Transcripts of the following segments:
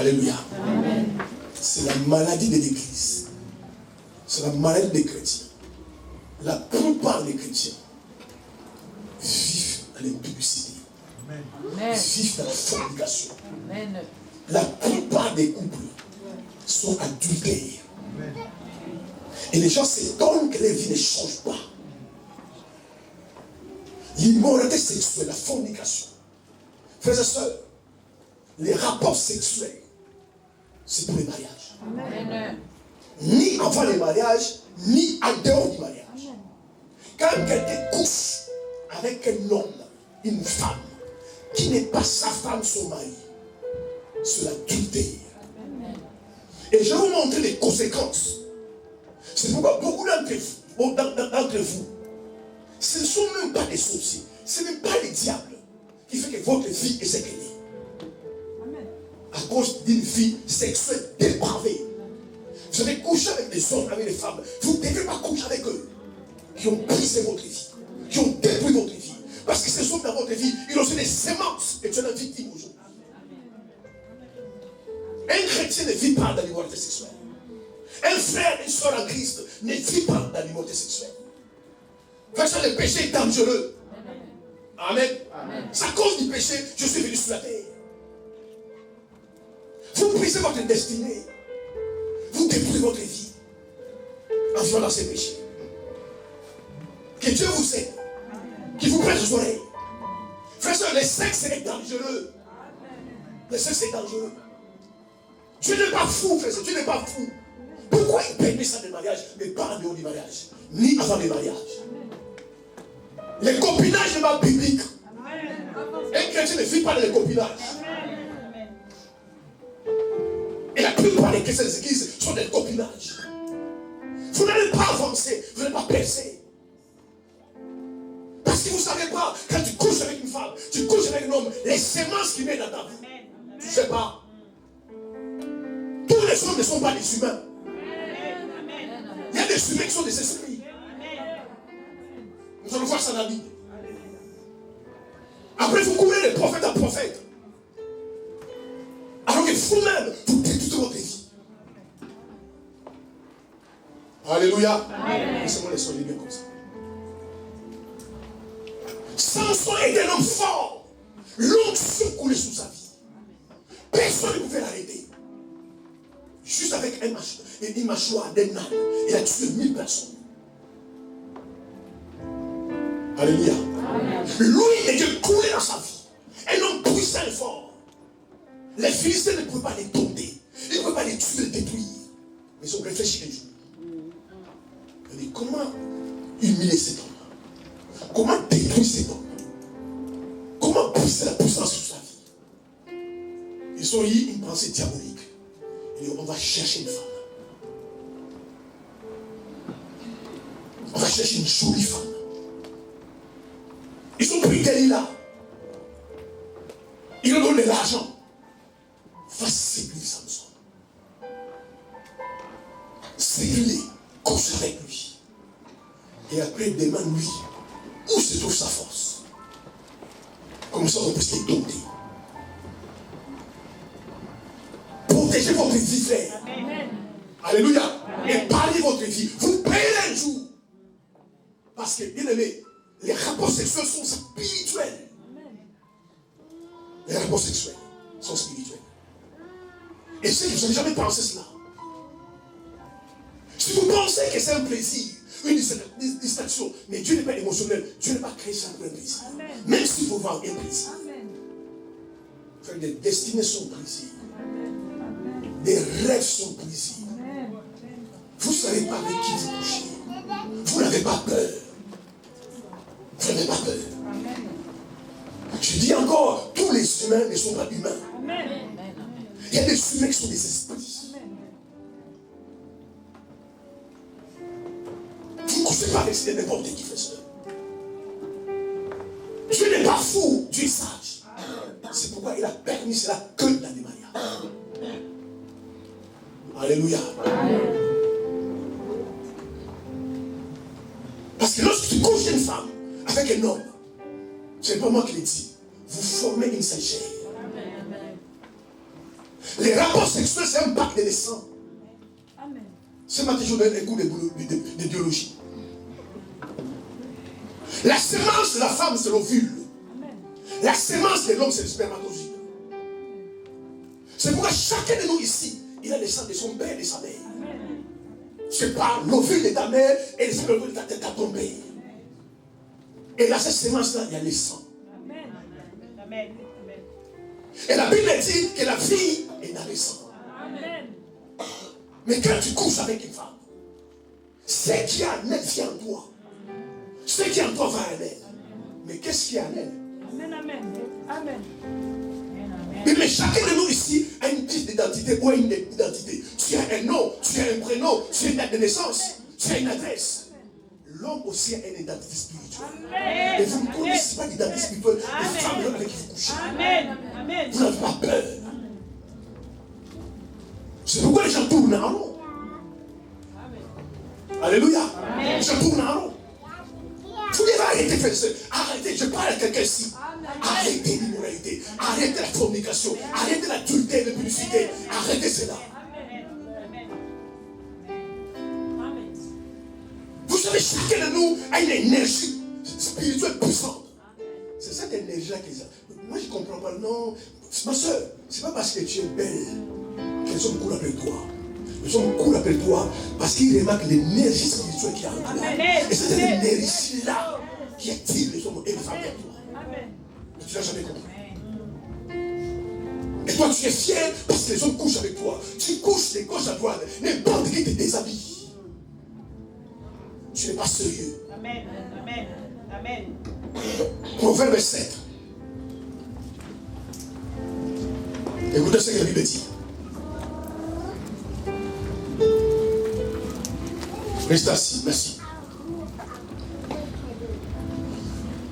Alléluia. C'est la maladie de l'Église. C'est la maladie des chrétiens. La plupart des chrétiens vivent dans l'impudicité. Vivent dans la fornication. La plupart des couples sont adultères. Et les gens s'étonnent que les vies ne changent pas. L'immoralité sexuelle, la fornication. Frères et sœurs, les rapports sexuels, c'est pour les mariages. Amen. Ni avant les mariages, ni en dehors du mariage. Quand quelqu'un couche avec un homme, une femme, qui n'est pas sa femme, son mari, c'est l'adultère. Et je vais vous montrer les conséquences. C'est pourquoi beaucoup d'entre vous, ce ne sont même pas des sorciers, ce n'est pas les diables qui fait que votre vie est séquelée. À cause d'une vie sexuelle dépravée. Vous avez couché avec des hommes, avec des femmes. Vous ne devez pas coucher avec eux. Qui ont brisé votre vie. Qui ont détruit votre vie. Parce que ces hommes dans votre vie, ils ont fait des semences. Et tu es la victime aujourd'hui. Un chrétien ne vit pas dans l'immoralité sexuelle. Un frère, une soeur en Christ ne vit pas dans l'immoralité sexuelle. Parce que le péché est dangereux. Amen. C'est à cause du péché, je suis venu sur la terre. Vous brisez votre destinée. Vous détruisez votre vie en violant ces péchés. Que Dieu vous aide. Qu'il vous prête aux oreilles. Frère, le sexe est dangereux. Le sexe est dangereux. Dieu n'est pas fou, frère. Dieu n'est pas fou. Pourquoi il permet ça des mariages, mais pas en dehors du mariage, ni avant le mariage? Le copinage n'est pas biblique. Un chrétien ne vit pas dans le copinage. Et la plupart des chrétiens des églises sont des copinages. Vous n'allez pas avancer, vous n'allez pas percer. Parce que vous ne savez pas, quand tu couches avec une femme, tu couches avec un homme, les semences qui mettent dans ta vie. Tu ne sais pas. Tous les hommes ne sont pas des humains. Il y a des humains qui sont des esprits. Nous allons voir ça dans la Bible. Après, vous courez de prophète en prophète. Alors que vous-même, vous détruisez votre vie. Alléluia. Laissez-moi les soigner bien comme ça. Samson était un homme fort. L'onction coulait sous sa vie. Personne ne pouvait l'arrêter. Juste avec une mâchoire d'un âne, il a tué 1000 personnes. Alléluia. Lui, et Dieu coulait dans sa vie. Un homme puissant et fort. Les Philistins ne pouvaient pas les tomber. Ils ne pouvaient pas les tuer, les détruire. Mais ils ont réfléchi un jour. Ils ont dit, comment humilier cet homme? Comment détruire cet homme? Comment briser la puissance sur sa vie? Ils ont eu une pensée diabolique. Ils ont dit, on va chercher une femme. On va chercher une jolie femme. Ils ont pris Delilah. Ils ont donné de l'argent. Va séduire Samson. Séduis-le, couche avec lui. Et après, demande-lui où se trouve sa force. Comme ça, on peut se les dompter. Protégez votre vie, frère. Amen. Alléluia. Amen. Et parlez votre vie. Vous payez un jour. Parce que, bien aimé, les rapports sexuels sont spirituels. Amen. Les rapports sexuels sont spirituels. Et c'est que vous n'avez jamais pensé cela. Si vous pensez que c'est un plaisir, une distraction, mais Dieu n'est pas émotionnel, Dieu n'est pas créé ça pour un plaisir. Amen. Même s'il faut voir un plaisir. Amen. Des destinées sont plaisir. Amen. Des rêves sont plaisir. Amen. Vous ne savez pas avec qui vous couchez. Vous n'avez pas peur. Vous n'avez pas peur. Amen. Je dis encore, tous les humains ne sont pas humains. Amen. Il y a des humains qui sont des esprits. Vous ne couchez pas avec n'importe qui fait cela. Dieu n'est pas fou, Dieu est sage. C'est pourquoi il a permis cela que dans les mariages. Alléluia. Parce que lorsque tu couches une femme avec un homme, c'est pas moi qui l'ai dit, vous formez une seule chair. Les rapports sexuels, c'est un pacte de sang. Ce matin, je vous donne un cours de biologie. La semence de la femme, c'est l'ovule. La semence de l'homme, c'est le spermatozoïde. C'est pourquoi chacun de nous ici, il a le sang de son père et de sa mère. C'est pas l'ovule de ta mère et le spermatozoïde de ton père. Et là, cette semence-là, il y a le sang. Amen. Et la Bible dit que la vie est dans le sang. Mais quand tu couches avec une femme, ce qui est en elle vient en toi. Ce qui est en toi va en elle. Mais qu'est-ce qui est en elle? Amen. Mais chacun de nous ici a une petite identité ou une identité. Tu as un nom, tu as un prénom, tu as une date de naissance, tu as une adresse. L'homme aussi a une identité spirituelle. Et vous ne connaissez pas l'identité spirituelle des femmes avec qui vous couchez. Vous n'avez pas peur. C'est pourquoi les gens tournent en rond. Alléluia. Les gens tournent en rond. Vous devez arrêter de faire ça. Arrêtez, je parle à quelqu'un ici. Arrêtez l'immoralité. Arrêtez la fornication. Arrêtez l'adultère, la publicité. Arrêtez cela. Vous savez, chacun de nous a une énergie spirituelle puissante. C'est cette énergie-là qu'ils ont. Moi, je ne comprends pas. Non, ma soeur, ce n'est pas parce que tu es belle que les hommes courent après toi. Les hommes courent après toi parce qu'ils remarquent l'énergie spirituelle qu'il y a en toi. Et c'est cette énergie-là qui attire les hommes et les femmes vers toi. Mais tu n'as jamais compris. Et toi, tu es fier parce que les hommes couchent avec toi. Tu couches de gauche à droite. N'importe qui te déshabille. Tu n'es pas sérieux. Amen. Proverbe 7. Écoutez ce que la Bible dit. Reste assis, merci.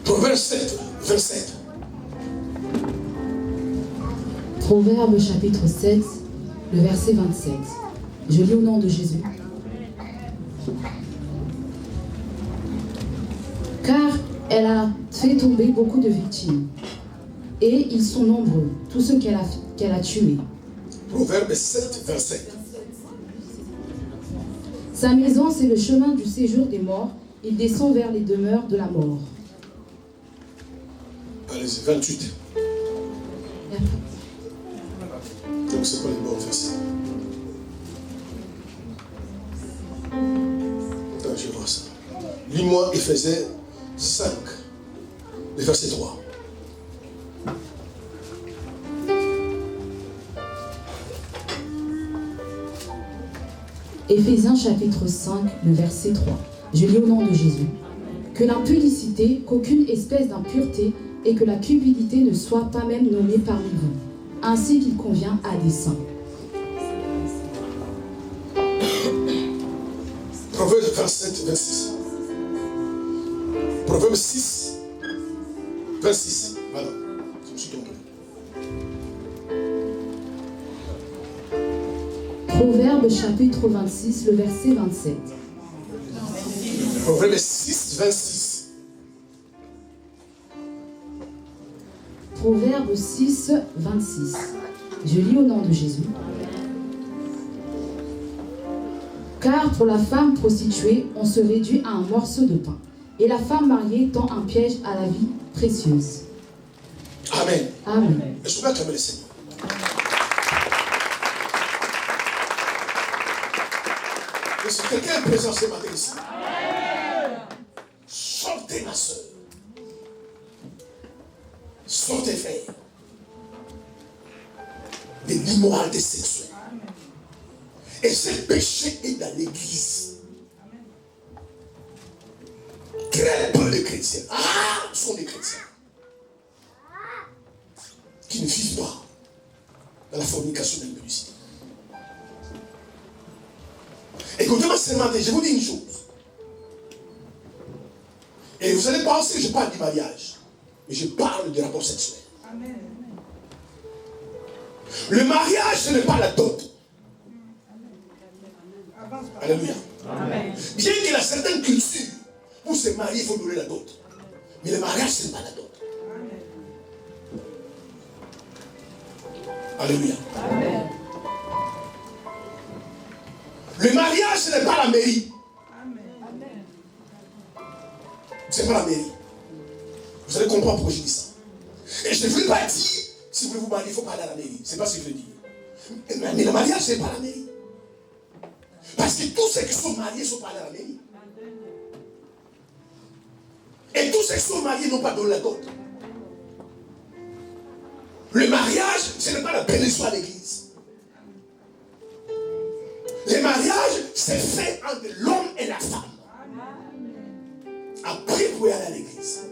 Proverbe 7, 27. Proverbe chapitre 7, le verset 27. Je lis au nom de Jésus. Car elle a fait tomber beaucoup de victimes, et ils sont nombreux, tous ceux qu'elle a tués. Proverbe 7, 27. Sa maison, c'est le chemin du séjour des morts. Il descend vers les demeures de la mort. Allez-y, 28. Donc c'est quoi les bons versets? Attends, je vois ça. Lis-moi Éphésiens 5, le verset 3. Éphésiens chapitre 5, le verset 3. Je lis au nom de Jésus. Que l'impudicité, qu'aucune espèce d'impureté et que la cupidité ne soient pas même nommées parmi vous, ainsi qu'il convient à des saints. Proverbe 27, 26. Proverbe 6, 26. Voilà, je me suis trompé. Proverbe chapitre 26, le verset 27. Proverbe 6, 26. Proverbe 6, 26. Je lis au nom de Jésus. Car pour la femme prostituée, on se réduit à un morceau de pain. Et la femme mariée tend un piège à la vie précieuse. Amen. Amen. Est-ce qu'on peut acclamer le Seigneur? Est-ce que quelqu'un est présent ce matin ici? Sortez ma soeur. Sortez frère. De l'immoralité sexuelle. Et ce péché est dans l'église. Très peu de chrétiens. Sont des chrétiens. Qui ne vivent pas dans la fornication de l'impureté. Écoutez-moi seulement, je vous dis une chose. Et vous allez penser que je parle du mariage. Mais je parle du rapport sexuel. Amen. Le mariage, ce n'est pas la dot. Alléluia. Amen. Bien qu'il y a certaines cultures, pour se marier, il faut donner la dot. Mais le mariage, ce n'est pas la dot. Amen. Alléluia. Amen. Le mariage, ce n'est pas la mairie. Ce n'est pas la mairie. Vous allez comprendre pourquoi je dis ça. Et je ne veux pas dire, si vous voulez vous marier, il faut pas aller à la mairie. Ce n'est pas ce que je veux dire. Mais le mariage, ce n'est pas la mairie. Parce que tous ceux qui sont mariés ne sont pas allés à la mairie. Et tous ceux qui sont mariés n'ont pas donné la dot. Le mariage, ce n'est pas la bénédiction à l'église. Le mariage, c'est fait entre l'homme et la femme. Après, vous pouvez aller à l'église.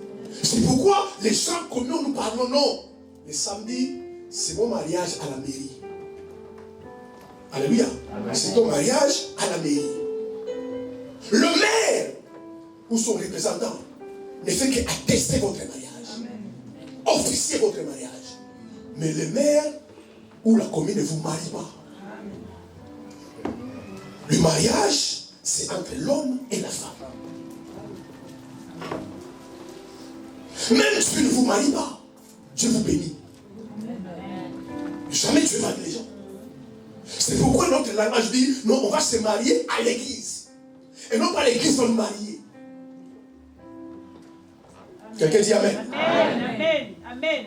C'est pourquoi les gens comme nous parlons, non. Les samedis, c'est mon mariage à la mairie. Alléluia. C'est ton mariage à la mairie. Le maire ou son représentant ne fait qu'attester votre mariage. Officier votre mariage. Mais le maire ou la commune ne vous marie pas. Le mariage, c'est entre l'homme et la femme. Même si Dieu ne vous marie pas, Dieu vous bénit. Jamais Dieu marie les gens. C'est pourquoi notre langage dit, non, on va se marier à l'église. Et non pas l'église va nous marier. Quelqu'un dit Amen. Amen. Amen.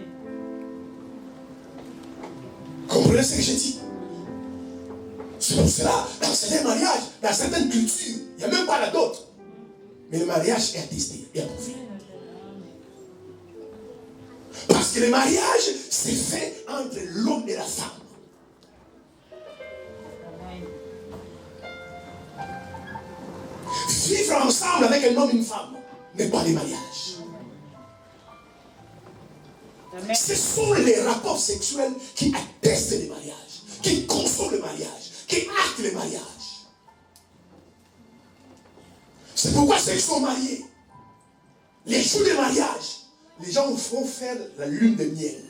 Comprenez ce que j'ai dit? C'est pour cela, dans certains mariages, dans certaines cultures, il n'y a même pas la dot. Mais le mariage est attesté et approuvé. Parce que le mariage, c'est fait entre l'homme et la femme. Vivre ensemble avec un homme et une femme n'est pas le mariage. Ce sont les rapports sexuels qui attestent le mariage, qui consomment le mariage, qui actent le mariage. C'est pourquoi ceux qui sont mariés, les jours de mariage, les gens vous feront faire la lune de miel.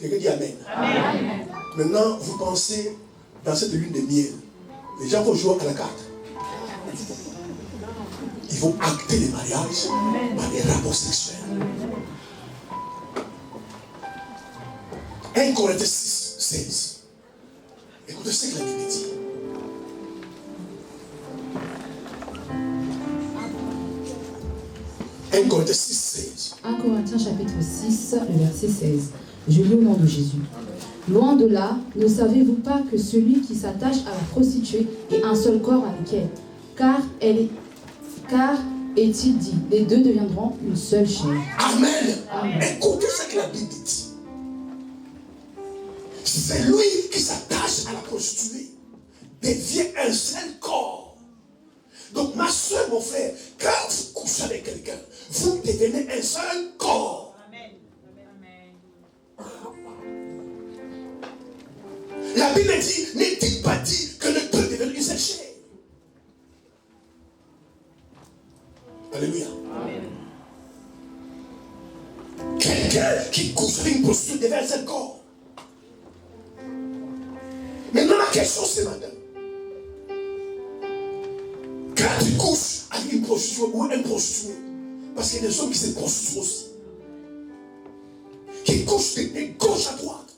Quelqu'un dit Amen. Amen. Maintenant, vous pensez, dans cette lune de miel, les gens vont jouer à la carte. Ils vont acter le mariage par des rapports sexuels. 1 Corinthiens 6, 16. Écoutez ce que la Bible dit. « 1 Corinthiens 6, 16. 1 Corinthiens chapitre 6, le verset 16. Je lis au nom de Jésus. Loin de là, ne savez-vous pas que celui qui s'attache à la prostituée est un seul corps avec elle? Car est-il dit, les deux deviendront une seule chair. Amen. Amen. Écoutez ce que la Bible dit. Celui qui s'attache à la prostituée devient un seul corps. Donc ma soeur, mon frère, quand vous couchez avec quelqu'un, vous devenez un seul corps. Amen. Amen. La Bible dit, n'est-il pas dit que les deux deviennent une seule chair? Alléluia. Amen. Quelqu'un qui couche avec une prostituée devient un seul corps. Maintenant la question c'est madame. Quand tu couches avec une prostituée ou un prostitué, parce qu'il y a des hommes qui se prostituent aussi, qui couchent de gauche à droite,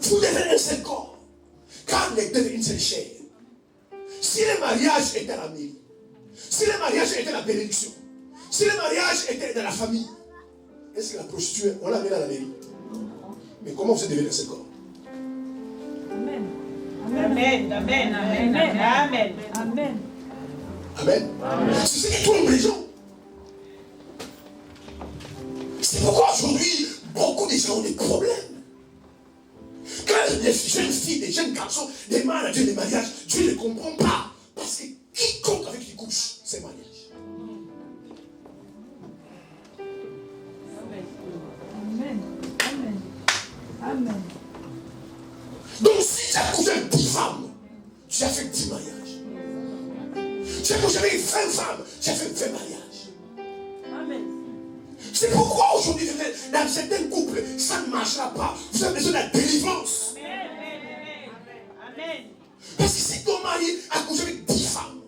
vous devenez un seul corps, car les deux deviennent une seule chair. Si le mariage était la mairie, si le mariage était la bénédiction, si le mariage était dans la famille, est-ce que la prostituée, on l'amène à la mairie? Mais comment vous êtes devenu un seul corps? Amen. Amen. Amen. Amen. Amen. Amen. Amen. C'est ce qui trompe les gens. C'est pourquoi aujourd'hui, beaucoup de gens ont des problèmes. Quand les jeunes filles, les jeunes garçons demandent à Dieu des mariages, Dieu ne comprend pas. Parce que quiconque avec qui couche, c'est mariage. Amen. Amen. Amen. Donc si tu as couché avec 10 femmes, tu as fait 10 mariages. Tu as couché avec 20 femmes, tu as fait 20 mariages. Amen. C'est pourquoi aujourd'hui, dans certains couples, ça ne marchera pas. Vous avez besoin de la délivrance. Amen. Parce que si ton mari a couché avec 10 femmes,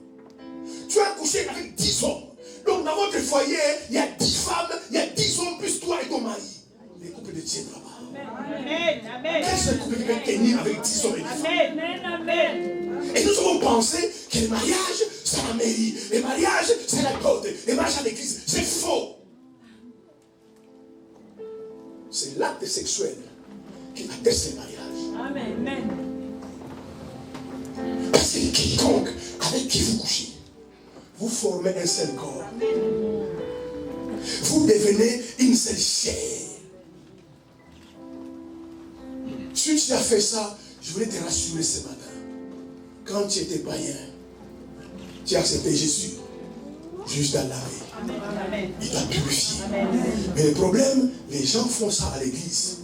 tu as couché avec 10 hommes. Donc dans votre foyer, il y a 10 femmes, il y a 10 hommes plus toi et ton mari. Les couples ne tiennent pas. Qu'est-ce que quelqu'un qui est né avec 10 hommes et 10 femmes? Et nous avons pensé que le mariage, c'est la mairie. Le mariage, c'est la côte. Le mariage à l'église, c'est faux. C'est l'acte sexuel qui atteste le mariage. Amen. Parce que quiconque avec qui vous couchez, vous formez un seul corps. Vous devenez une seule chair. Si tu as fait ça, je voulais te rassurer ce matin. Quand tu étais païen, tu as accepté Jésus juste à laver. Il t'a purifié. Mais le problème, les gens font ça à l'église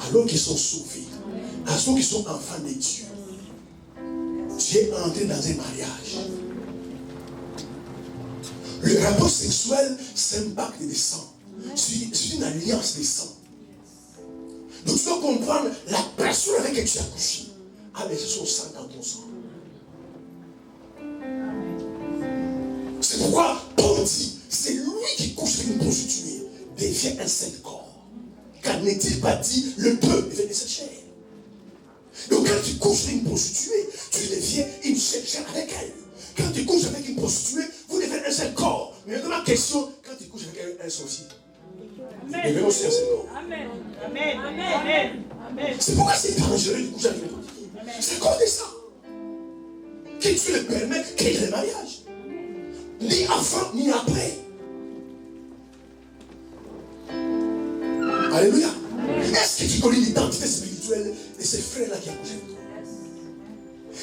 alors qu'ils sont sauvés, alors qu'ils sont enfants de Dieu. Tu es entré dans un mariage. Le rapport sexuel, c'est un pacte de sang. C'est une alliance de sang. Donc tu dois comprendre la personne avec laquelle tu as couché a laissé son sang dans ton sang. C'est pourquoi Paul dit, c'est lui qui couche avec une prostituée, devient un seul corps. Car n'est-il pas dit, le peu devient de cette chair. Donc quand tu couches avec une prostituée, tu deviens une seule chair avec elle. Quand tu couches avec une prostituée, vous devenez un seul corps. Mais maintenant, ma question, quand tu couches avec un sorcier, vous devenez aussi un seul corps. C'est pourquoi c'est dangereux de coucher avec une prostituée. C'est à cause de ça. Que Dieu le permet, qu'il y ait le mariage. Ni avant, ni après. Alléluia. Est-ce que tu connais l'identité spirituelle de ces frères-là qui a couché avec toi?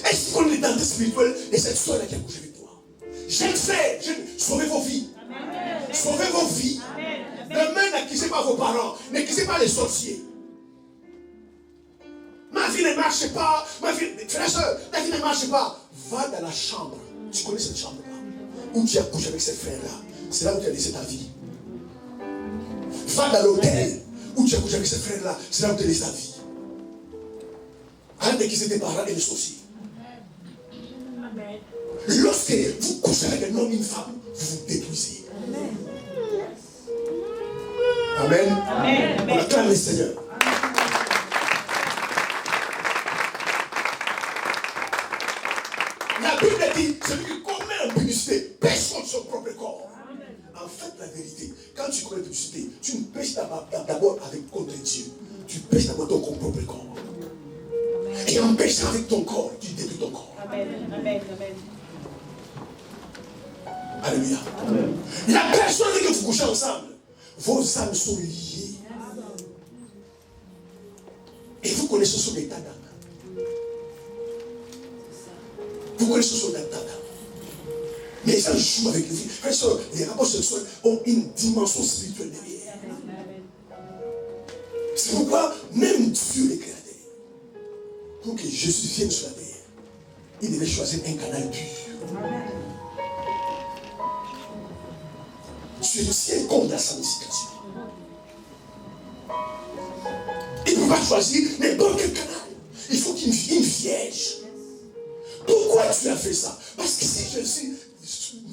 Est-ce que tu connais l'identité spirituelle de cette soeur-là qui a couché avec toi? Jeunes frères, sauvez vos vies. Sauvez vos vies. Demain, n'accusez pas vos parents. N'accusez pas les sorciers. Ma vie ne marche pas. Frère, soeur, ta vie ne marche pas. Va dans la chambre. Tu connais cette chambre-là où tu as couché avec ces frères-là. C'est là où tu as laissé ta vie. Va dans l'hôtel où tu as couché avec ces frères-là. C'est là où tu as laissé ta vie. Arrête d'accuser tes parents et les sorciers. Lorsque vous couchez avec un homme et une femme, vous vous détruisez. Amen. On acclame le Seigneur. La Bible dit, celui qui commet l'impudicité pêche contre son propre corps. En fait, la vérité, quand tu commets l'impudicité, tu ne pêches d'abord contre Dieu. Tu pêches d'abord ton propre corps. Et en péchant avec ton corps, tu détruis ton corps. Alléluia. La personne avec qui vous couchez ensemble, vos âmes sont liées. Et vous connaissez son état d'âme. Vous connaissez son état d'âme. Mais les gens jouent avec les filles. Les rapports sexuels ont une dimension spirituelle derrière. C'est pourquoi même Dieu les créateurs, pour que Jésus vienne sur la terre, il devait choisir un canal pur. Dieu tient compte de la sanctification. Il ne peut pas choisir n'importe quel canal. Il faut qu'il y ait une vierge. Pourquoi tu as fait ça? Parce que si je suis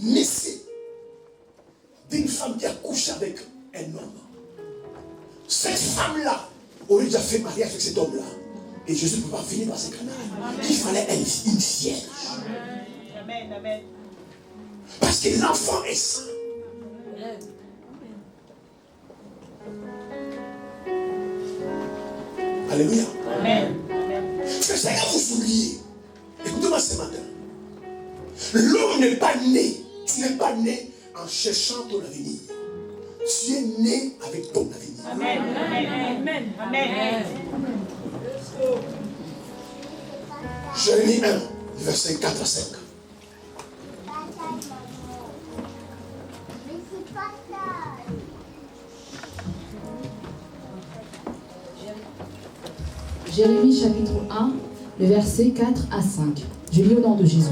naissé d'une femme qui a couché avec un homme, cette femme-là aurait déjà fait mariage avec cet homme-là. Et Jésus ne peut pas venir dans ce canal. Il fallait une vierge. Amen. Parce que l'enfant est saint. Alléluia. Amen. C'est ça que vous oubliez. Écoutez-moi ce matin. L'homme n'est pas né. Tu n'es pas né en cherchant ton avenir. Tu es né avec ton avenir. Amen. Jérémie 1, verset 4 à 5. Jérémie chapitre 1, le verset 4 à 5. Je lis au nom de Jésus.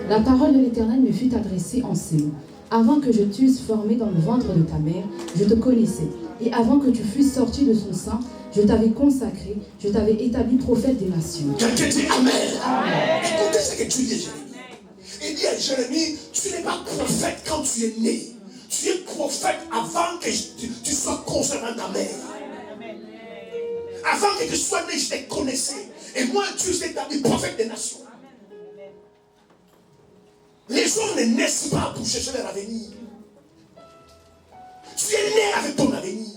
La parole de l'Éternel me fut adressée en ces mots. Avant que je t'eusse formé dans le ventre de ta mère, je te connaissais. Et avant que tu fusses sorti de son sein, je t'avais consacré, je t'avais établi prophète des nations. Quelqu'un dit Amen. Écoutez ce que tu dis, Jérémie. Il dit à Jérémie, tu n'es pas prophète quand tu es né. Tu es prophète avant que tu sois conçu dans ta mère. avant que tu sois né, je te connaissais. Et moi, Dieu, je t'ai établi prophète des nations. Les hommes ne naissent pas pour chercher leur avenir. Tu es né avec ton avenir.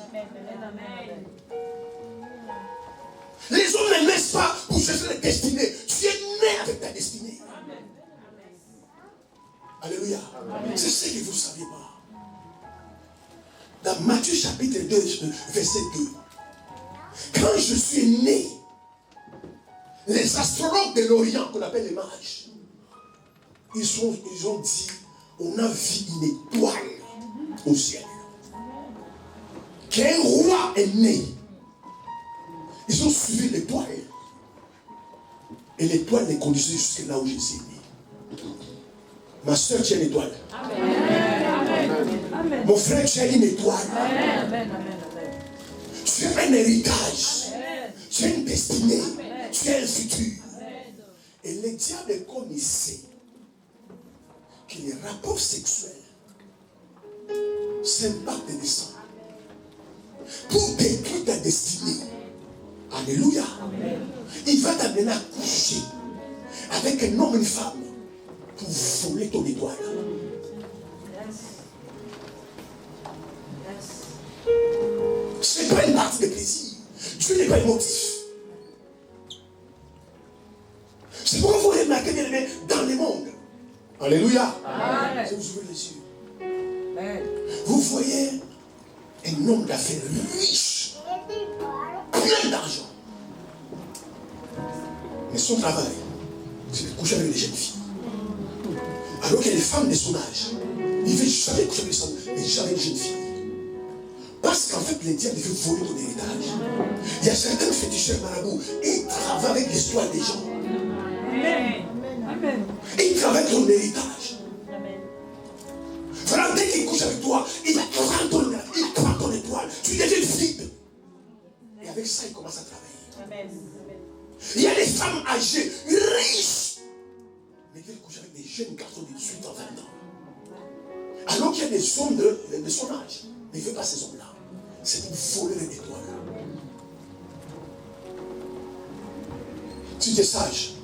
Les hommes ne naissent pas pour chercher leur destinée. Tu es né avec ta destinée. Alléluia. C'est ce que vous ne savez pas. Dans Matthieu chapitre 2, verset 2. Quand je suis né, les astrologues de l'Orient, qu'on appelle les mages, ils ont dit, on a vu une étoile au ciel. Qu'un roi est né. Ils ont suivi l'étoile. Et l'étoile les conduisait jusque là où je suis né. Ma soeur, tu as une étoile. Amen. Mon frère, tu as une étoile. Amen. Tu as un héritage. Tu as une destinée. Tu as un futur. Et le diable, comme il sait que les rapports sexuels s'impactent des sangs pour détruire ta destinée. Alléluia. Il va t'amener à coucher avec un homme et une femme pour voler ton étoile. Ce n'est pas une partie de plaisir. Dieu n'est pas émotif. C'est pourquoi vous remarquez bien aimé dans le monde. Alléluia. Amen. Je vous ouvre les yeux. Amen. Vous voyez un homme d'affaires riche, plein d'argent. Mais son travail, c'est de coucher avec les jeunes filles. Alors que les femmes de son âge, il ne veut jamais coucher avec les femmes, mais jamais les jeunes filles. Parce qu'en fait, le diable veut voler ton héritage. Il y a certains féticheurs marabouts, ils travaillent avec l'histoire des gens. Amen. Ils travaillent avec ton héritage. Voilà, dès qu'il couche avec toi, il va prendre ton héritage, il prend ton étoile. Tu deviens vide. Et avec ça, il commence à travailler. Amen. Il y a des femmes âgées, riches, mais qui veulent coucher avec des jeunes garçons de 18 ans, 20 ans. Alors qu'il y a des hommes de son âge, mais il ne veut pas ces hommes-là. C'est pour voler les étoiles. Si tu es sage,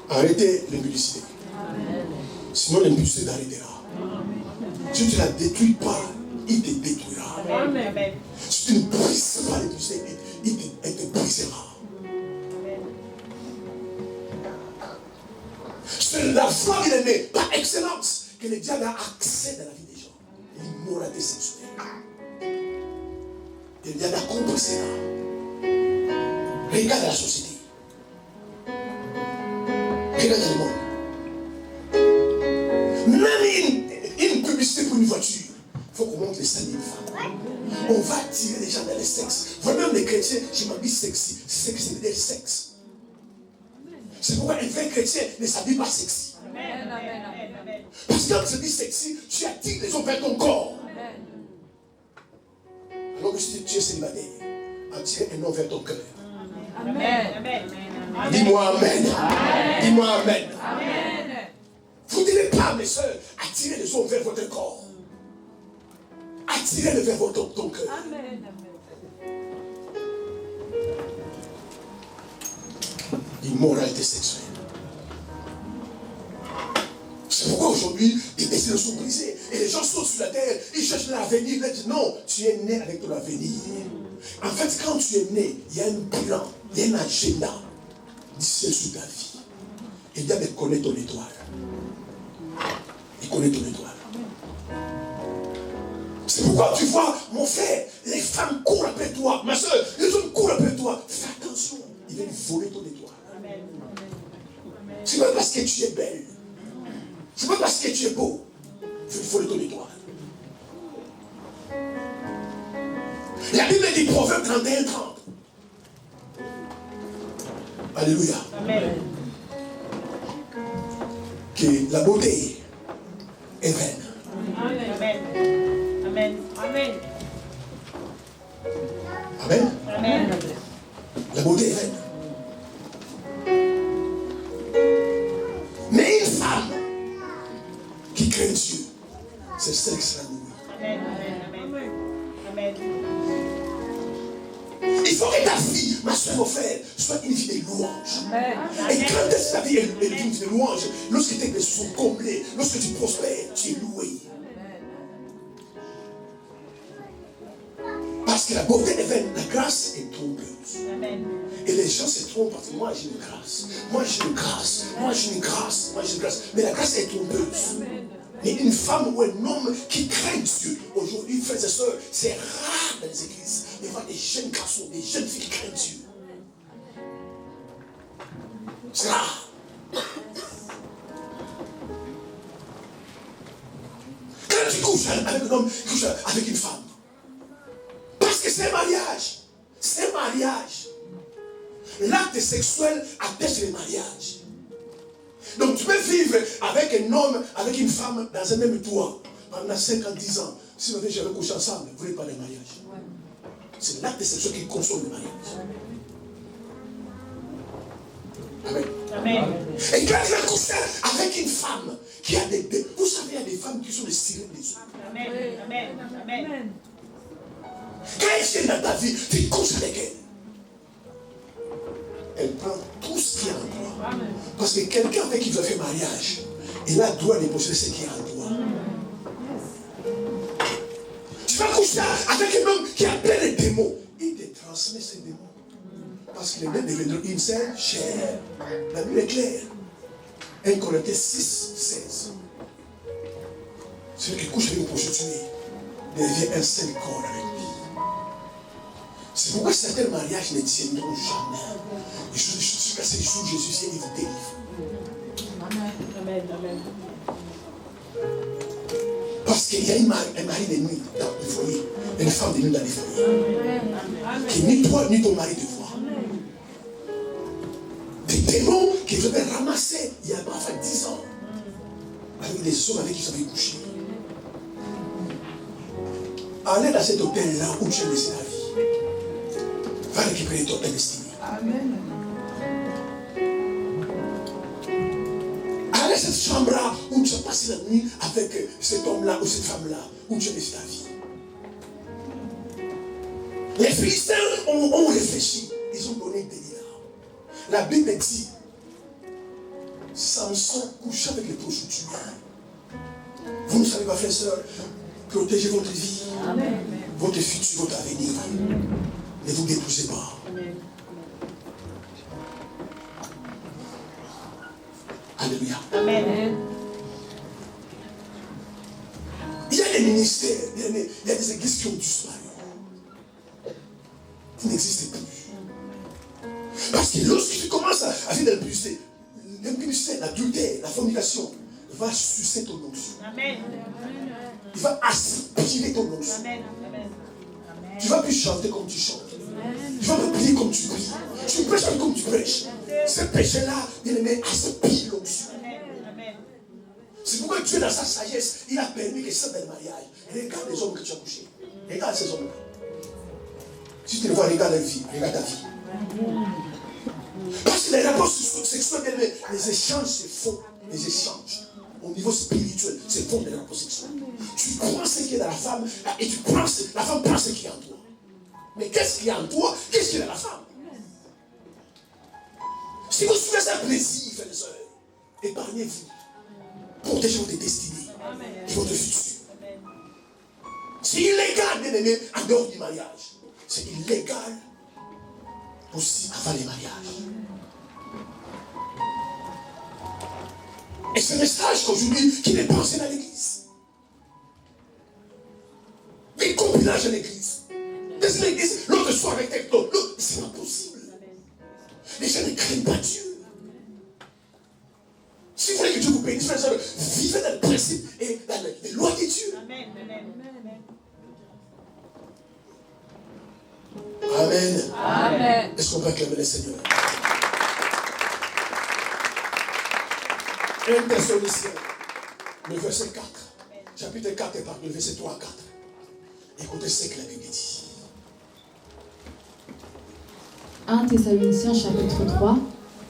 arrêtez l'impudicité. Sinon l'impudicité t'arrêtera. Si tu ne la détruis pas, il te détruira. Amen. Si tu ne brises pas l'impudicité, il te brisera. C'est la foi qu'il aimait, par excellence, que le diable a accès dans la vie des gens. L'immoralité sexuelle. Le diable a compris cela. Regarde la société. Regarde le monde. Même une publicité pour une voiture, il faut qu'on montre les seins d'une femme. On va attirer les gens dans le sexe. Voilà, même les chrétiens, je m'habille sexy. Sexy veut dire sexe. C'est pourquoi un vrai chrétien ne s'habille pas sexy. Parce que quand tu dis sexy, tu attires les hommes vers ton corps. Alors que si tu es célibataire, attire un homme vers ton cœur. Amen. Dis-moi Amen. Dis-moi Amen. Vous ne devez pas, mes soeurs, attirer les hommes vers votre corps. Attirez-le vers ton cœur. Amen. Immoralité sexuelle. C'est pourquoi aujourd'hui, les désirs sont brisés. Et les gens sautent sur la terre, ils cherchent l'avenir. Ils disent non, tu es né avec ton avenir. En fait, quand tu es né, il y a un plan, il y a un agenda du ciel sur ta vie. Et Dieu connaît ton étoile. Il connaît ton étoile. C'est pourquoi tu vois, mon frère, les femmes courent après toi. Ma soeur, les hommes courent après toi. Fais attention, ils viennent voler ton étoile. C'est pas parce que tu es belle. C'est pas parce que tu es beau. Il faut voler ton étoile. La Bible dit Proverbe 31, 30. Alléluia. Amen. Que la beauté est vaine. Amen. Amen. Amen. Amen. Amen. La beauté est vaine. Mais une femme qui craint Dieu, c'est celle qui sera nourrie. Amen. Amen. Amen. il faut que ta vie, ma soeur, mon frère, soit une vie de louange. Et quand est-ce que ta vie est une vie de louange? Lorsque tes besoins sont comblés, lorsque tu prospères, tu es loué. Parce que la beauté est vaine, la grâce est trompeuse. Et les gens se trompent parce que moi j'ai une grâce. Moi j'ai une grâce. Moi j'ai une grâce. Moi j'ai une grâce. Mais la grâce est trompeuse. Mais une femme ou un homme qui craint Dieu, aujourd'hui, frères et sœurs, c'est rare dans les églises. Il y a des jeunes garçons, des jeunes filles qui craignent Dieu. C'est rare. Quand tu couches avec un homme, tu couches avec une femme. Parce que c'est un mariage. C'est un mariage. L'acte sexuel atteste le mariage. Donc tu peux vivre avec un homme, avec une femme dans un même toit pendant 5 ans, 10 ans. Si vous avez jamais couché ensemble, vous ne voulez pas le mariage. C'est l'acte sexuel qui consomme le mariage. Amen. Amen. Et quand tu as couché avec une femme qui a des... Vous savez, il y a des femmes qui sont des sirènes des yeux. Amen. Amen. Amen. Quand elle vient dans ta vie, tu couches avec elle. Elle prend tout ce qui est en toi. Parce que quelqu'un avec qui tu as fait mariage, il a droit de posséder ce qui est en toi. Tu vas coucher avec un homme qui a plein de démons. Il te transmet ces démons. Parce que les deux deviendront une seule chair. La Bible est claire. 1 Corinthiens 6, 16. Celui qui couche avec une prostituée devient un seul corps avec lui. C'est pourquoi certains mariages ne tiendront jamais. Jusqu'à ce jour, Jésus vient et vous délivre. Amen. Amen. Parce qu'il y a un mari de nuit dans le foyer, une femme de nuit dans le foyer. Que ni toi ni ton mari te voient. Des démons qui veulent ramasser il y a parfois 10 ans. Avec les hommes avec qui vous avez couché. Allez dans cet hôtel-là où tu as laissé la vie. Va récupérer ton destinée. Amen. Allez dans cette chambre-là où tu as passé la nuit avec cet homme-là ou cette femme-là, où tu as laissé ta vie. Les Philistins ont réfléchi. Ils ont donné des lilas. La Bible dit, Samson couche avec les prostituées. Vous ne savez pas, frères et sœurs, protégez votre vie, Amen. votre futur, votre avenir. Ne vous déposez pas. Amen. Alléluia. Amen. Il y a des ministères, il y a des églises qui ont disparu. Qui n'existent plus. Parce que lorsque tu commences à vivre dans l'impudicité, l'adultère, la fornication, va sucer ton onction. Amen. Il va aspirer ton onction. Amen. Amen. Tu ne vas plus chanter comme tu chantes. Tu ne vas plus prier comme tu pries. Tu ne prêches pas comme tu prêches. Ce péché-là, bien aimé, aspire l'onction. Amen. C'est pourquoi Dieu, dans sa sagesse, il a permis que ça dans le mariage. Regarde les hommes que tu as couchés. Regarde ces hommes-là. Si tu les vois, regarde leur vie, regarde ta vie. Parce que les rapports sexuels, bien aimé, les échanges, c'est faux. Les échanges. Au niveau spirituel, c'est faux les rapports sexuels. Tu prends ce qui est dans la femme et la femme prend ce qui est en toi. Mais qu'est-ce qu'il y a en toi? Qu'est-ce qu'il y a dans la femme? Si vous suivez un plaisir, frères et sœurs, épargnez-vous. Protégez votre destinée et votre futur. C'est illégal, bien aimé, en dehors du mariage. C'est illégal aussi avant les mariages. Et c'est un message qu'aujourd'hui qui n'est pas enseigné dans l'église. Les combinages dans l'église. Dans l'église, l'autre soit avec l'autre, c'est pas possible. Les gens ne craignent pas Dieu. Si vous voulez que Dieu vous bénisse, vivez dans le principe et dans les lois de Dieu. Amen. Amen. Amen. Est-ce qu'on peut acclamer le Seigneur? 1 Thessaloniciens, le verset 4. Chapitre 4 et par le verset 3 à 4. Écoutez ce que la Bible dit. 1 Thessaloniciens chapitre 3,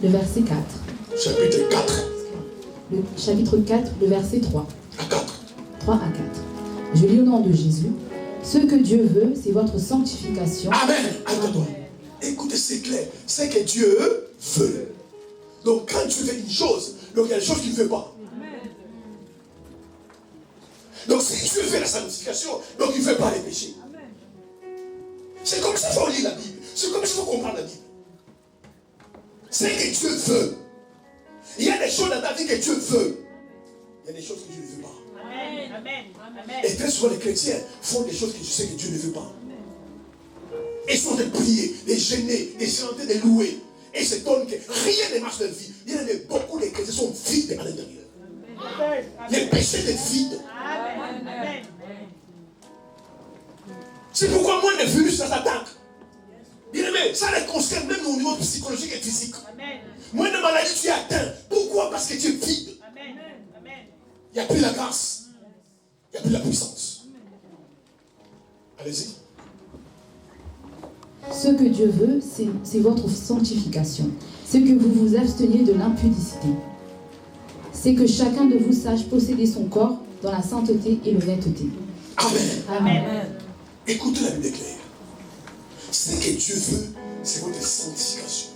le verset 4. Chapitre 4. Le chapitre 4, le verset 3. À 4. 3 à 4. Je lis au nom de Jésus. Ce que Dieu veut, c'est votre sanctification. Amen. Attends-toi. c'est clair. C'est que Dieu veut. Donc quand Dieu fait une chose, donc il y a des choses qu'il ne veut pas. Donc si Dieu fait la sanctification, donc il ne veut pas les péchés. C'est comme ça qu'il faut lire la Bible. C'est comme ça qu'il faut comprendre la Bible. C'est que Dieu veut. Il y a des choses dans ta vie que Dieu veut. Il y a des choses que Dieu ne veut pas. Amen. Amen. Et très souvent les chrétiens font des choses que je sais que Dieu ne veut pas. Ils sont de prier, de gêner, de chanter, de louer. Et c'est donc que rien ne marche dans la vie. Il y a beaucoup de chrétiens qui sont vides à l'intérieur. Les péchés sont vides. Amen. C'est pourquoi moins de virus ça s'attaque. Bien aimé, ça les concerne même au niveau psychologique et physique. Moins de maladies tu es atteint. Pourquoi? Parce que tu es vide. Il n'y a plus la grâce. Il n'y a plus la puissance. Allez-y. Ce que Dieu veut, c'est votre sanctification. C'est que vous vous absteniez de l'impudicité. C'est que chacun de vous sache posséder son corps dans la sainteté et l'honnêteté. Amen. Amen. Écoutez la Bible claire. Ce que Dieu veut, c'est votre sanctification.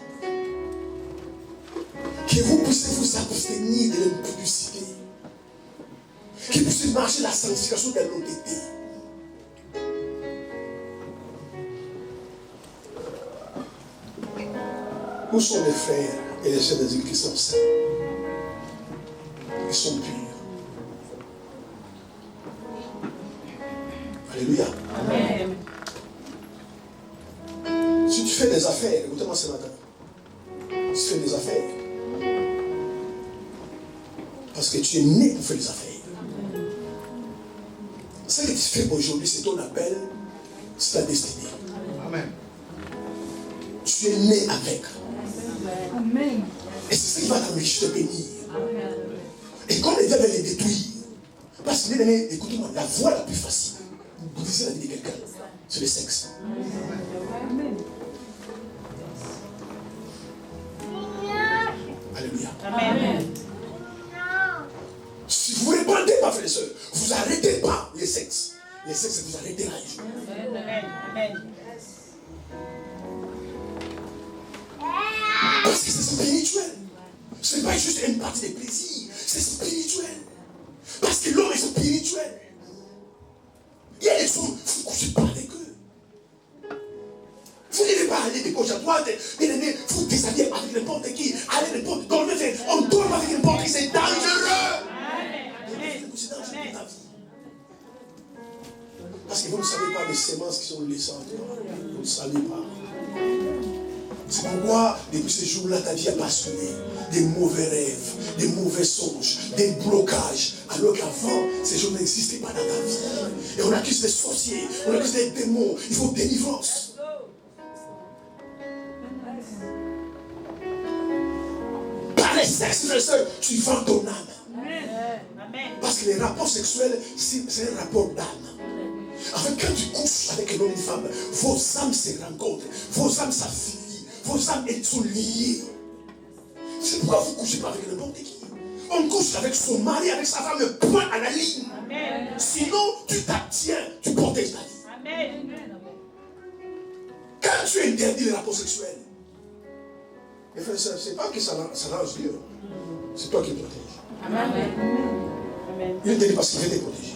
Que vous puissiez vous abstenir de l'impudicité. Que vous puissiez marcher la sanctification de l'honnêteté. Où sont les frères et les sœurs des églises qui sont saints? Ils sont purs. Alléluia. Amen. Si tu fais des affaires, écoutez-moi ce matin. Si tu fais des affaires, parce que tu es né pour faire des affaires. Ce que tu fais aujourd'hui, c'est ton appel, c'est ta destinée. Amen. Tu es né avec. Amen. Et c'est ce qui va t'enrichir, te bénir. Et quand les diables les détruire, parce que écoutez-moi, la voie la plus facile pour briser la vie de quelqu'un, c'est le sexe. Alléluia. Amen. Si vous ne répondez pas, frères et sœurs, vous n'arrêtez pas les sexes. Les sexes, vous arrêtez là. Amen. Parce que c'est spirituel. Ce n'est pas juste une partie des plaisirs. C'est spirituel. Parce que l'homme est spirituel. Il y a des choses, vous ne couchez pas avec eux. Vous ne devez pas aller de gauche à droite. Vous déshabillez avec n'importe qui. Allez n'importe qui. On dort avec n'importe qui. C'est dangereux. C'est dangereux pour ta vie. Parce que vous ne savez pas les sémences qui sont laissées en toi. Vous ne savez pas. C'est pourquoi, depuis ce jour-là, ta vie a basculé. Des mauvais rêves, des mauvais songes, des blocages. Alors qu'avant, ces choses n'existaient pas dans ta vie. Et on accuse des sorciers, on accuse des démons. Il faut délivrance. Par les sexes, frères et sœurs, tu vends ton âme. Parce que les rapports sexuels, c'est un rapport d'âme. En fait, quand tu couches avec un homme et une femme, vos âmes se rencontrent, vos âmes s'affilient. Vos âmes sont liées. C'est pourquoi vous ne couchez pas avec n'importe qui. On couche avec son mari, avec sa femme, point à la ligne. Amen. Sinon, tu t'abstiens, tu protèges ta vie. Amen. Quand tu interdis les rapports sexuels, mes frères et sœurs, c'est pas que ça arrange Dieu. C'est toi qui le protèges. Amen. Il te dit parce qu'il veut te protéger.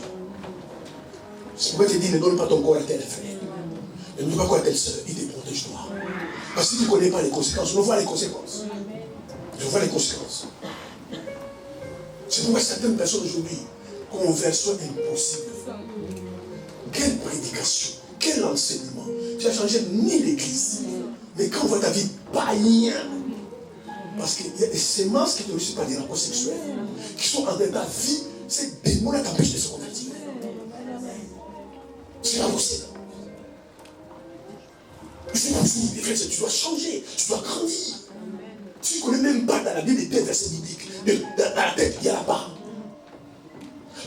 C'est pourquoi il te dit ne donne pas ton corps à tel frère. Ne donne pas quoi à telle sœur. Il te protège toi. Parce que si tu ne connais pas les conséquences, on voit les conséquences. Je vois les conséquences. C'est pourquoi certaines personnes aujourd'hui, conversion impossible. Quelle prédication, quel enseignement. Tu as changé ni l'église. Mais quand on voit ta vie, pas rien. Parce qu'il y a des sémences qui ne réussissent pas des rapports sexuels, qui sont en ta vie, ces démons-là t'empêchent de se convertir. C'est pas possible. C'est pas possible. Tu dois changer, tu dois grandir. Tu ne connais même pas dans la Bible des versets bibliques. Dans la tête, il y a la-bas.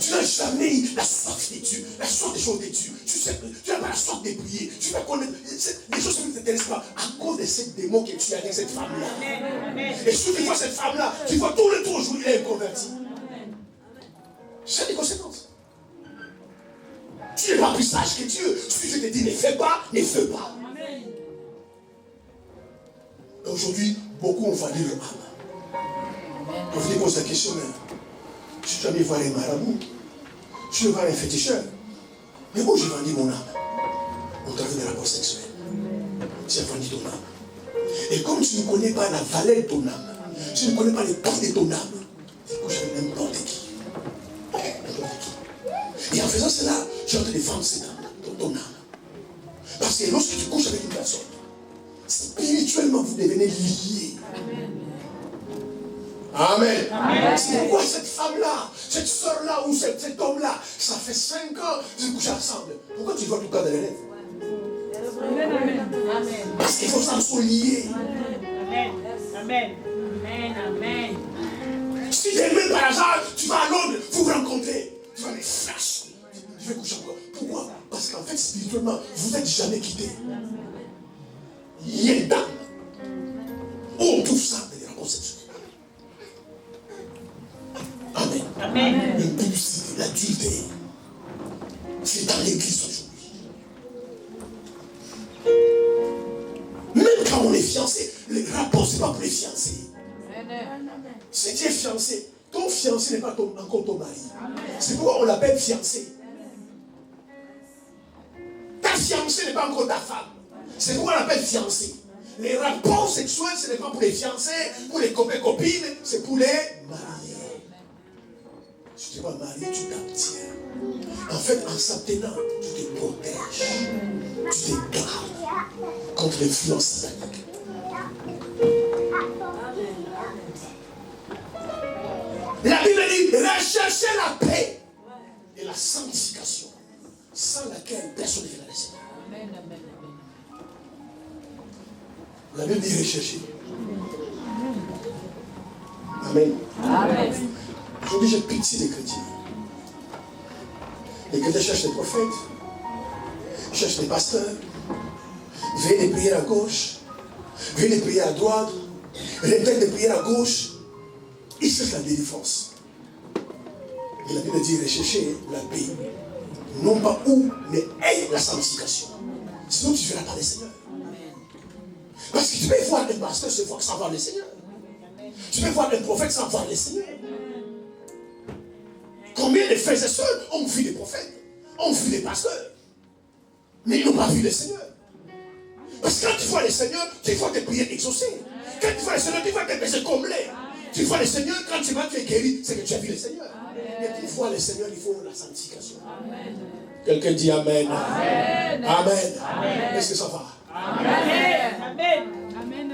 Tu n'as jamais eu la soif de Dieu, la soif des choses de Dieu. Tu n'as pas la soif de prier. Tu vas connaître les choses qui ne t'intéressent pas à cause de ces démons que tu as avec cette femme-là. Et si tu vois cette femme-là, tu vois tout le temps aujourd'hui, elle est convertie. C'est des conséquences. Tu n'es pas plus sage que Dieu. Si je te dis ne fais pas, ne fais pas. Aujourd'hui, beaucoup ont vendu leur âme. Quand vous posez la question, je suis jamais voir un marabout, je suis voir un féticheur. Mais où j'ai vendu mon âme? Au travers des rapports sexuels. J'ai vendu ton âme. Et comme tu ne connais pas la valeur de ton âme, tu ne connais pas les portes de ton âme, tu couches avec n'importe qui. Et en faisant cela, j'ai en train de vendre cette âme, ton âme. Parce que lorsque tu couches avec une personne, spirituellement, vous devenez liés. Amen. Amen. C'est pourquoi cette femme-là, cette soeur-là ou cet homme-là, ça fait 5 ans qu'ils couchent ensemble. Pourquoi tu vois tout le cas de l'élève? Parce qu'ils sont liés. Amen. Amen. Amen. Amen. Si demain par hasard, tu vas à Londres, vous vous rencontrez, tu vas les flash. Tu vas coucher encore. Pourquoi? Parce qu'en fait, spirituellement, vous n'êtes jamais quittés. Il y a une dame. Où on trouve ça dans les rapports sexuels. Amen. Amen. L'impulsivité, la dureté. C'est dans l'église aujourd'hui. Même quand on est fiancé, les rapports, ce n'est pas pour les fiancés. Si tu es fiancé, ton fiancé n'est pas encore ton mari. C'est pourquoi on l'appelle fiancé. Ta fiancée n'est pas encore ta femme. C'est pourquoi on l'appelle fiancé. Les rapports sexuels, ce n'est pas pour les fiancés, pour les copains-copines, c'est pour les mariés. Si tu vas marier, tu t'abtiens. En fait, en s'abtenant, tu te protèges. Tu te gardes contre l'influence satanique. La Bible dit, recherchez la paix et la sanctification, sans laquelle personne ne verra le Seigneur. Amen. Amen. La Bible dit rechercher. Amen. Amen. Aujourd'hui, j'ai pitié des chrétiens. Les chrétiens cherchent des prophètes, cherchent des pasteurs, veillent des prières à gauche, veillent des prières à droite, répètent des prières à gauche. Ils cherchent la délivrance. Et la Bible dit rechercher la paix. Non pas où, mais aie la sanctification. Sinon, tu ne verras pas le Seigneur. Parce que tu peux voir un pasteur sans voir le Seigneur. Tu peux voir un prophète sans voir le Seigneur. Combien de frères et sœurs ont vu des prophètes, ont vu des pasteurs, mais ils n'ont pas vu le Seigneur. Parce que quand tu vois le Seigneur, tu vois tes prières exaucées. Quand tu vois le Seigneur, tu vois tes péchés comblés. Tu vois le Seigneur, quand tu vas, tu es guéri, c'est que tu as vu le Seigneur. Mais pour voir le Seigneur, il faut la sanctification. Quelqu'un dit Amen. Amen. Amen. Amen. Est-ce que ça va? Amen. Amen. Amen.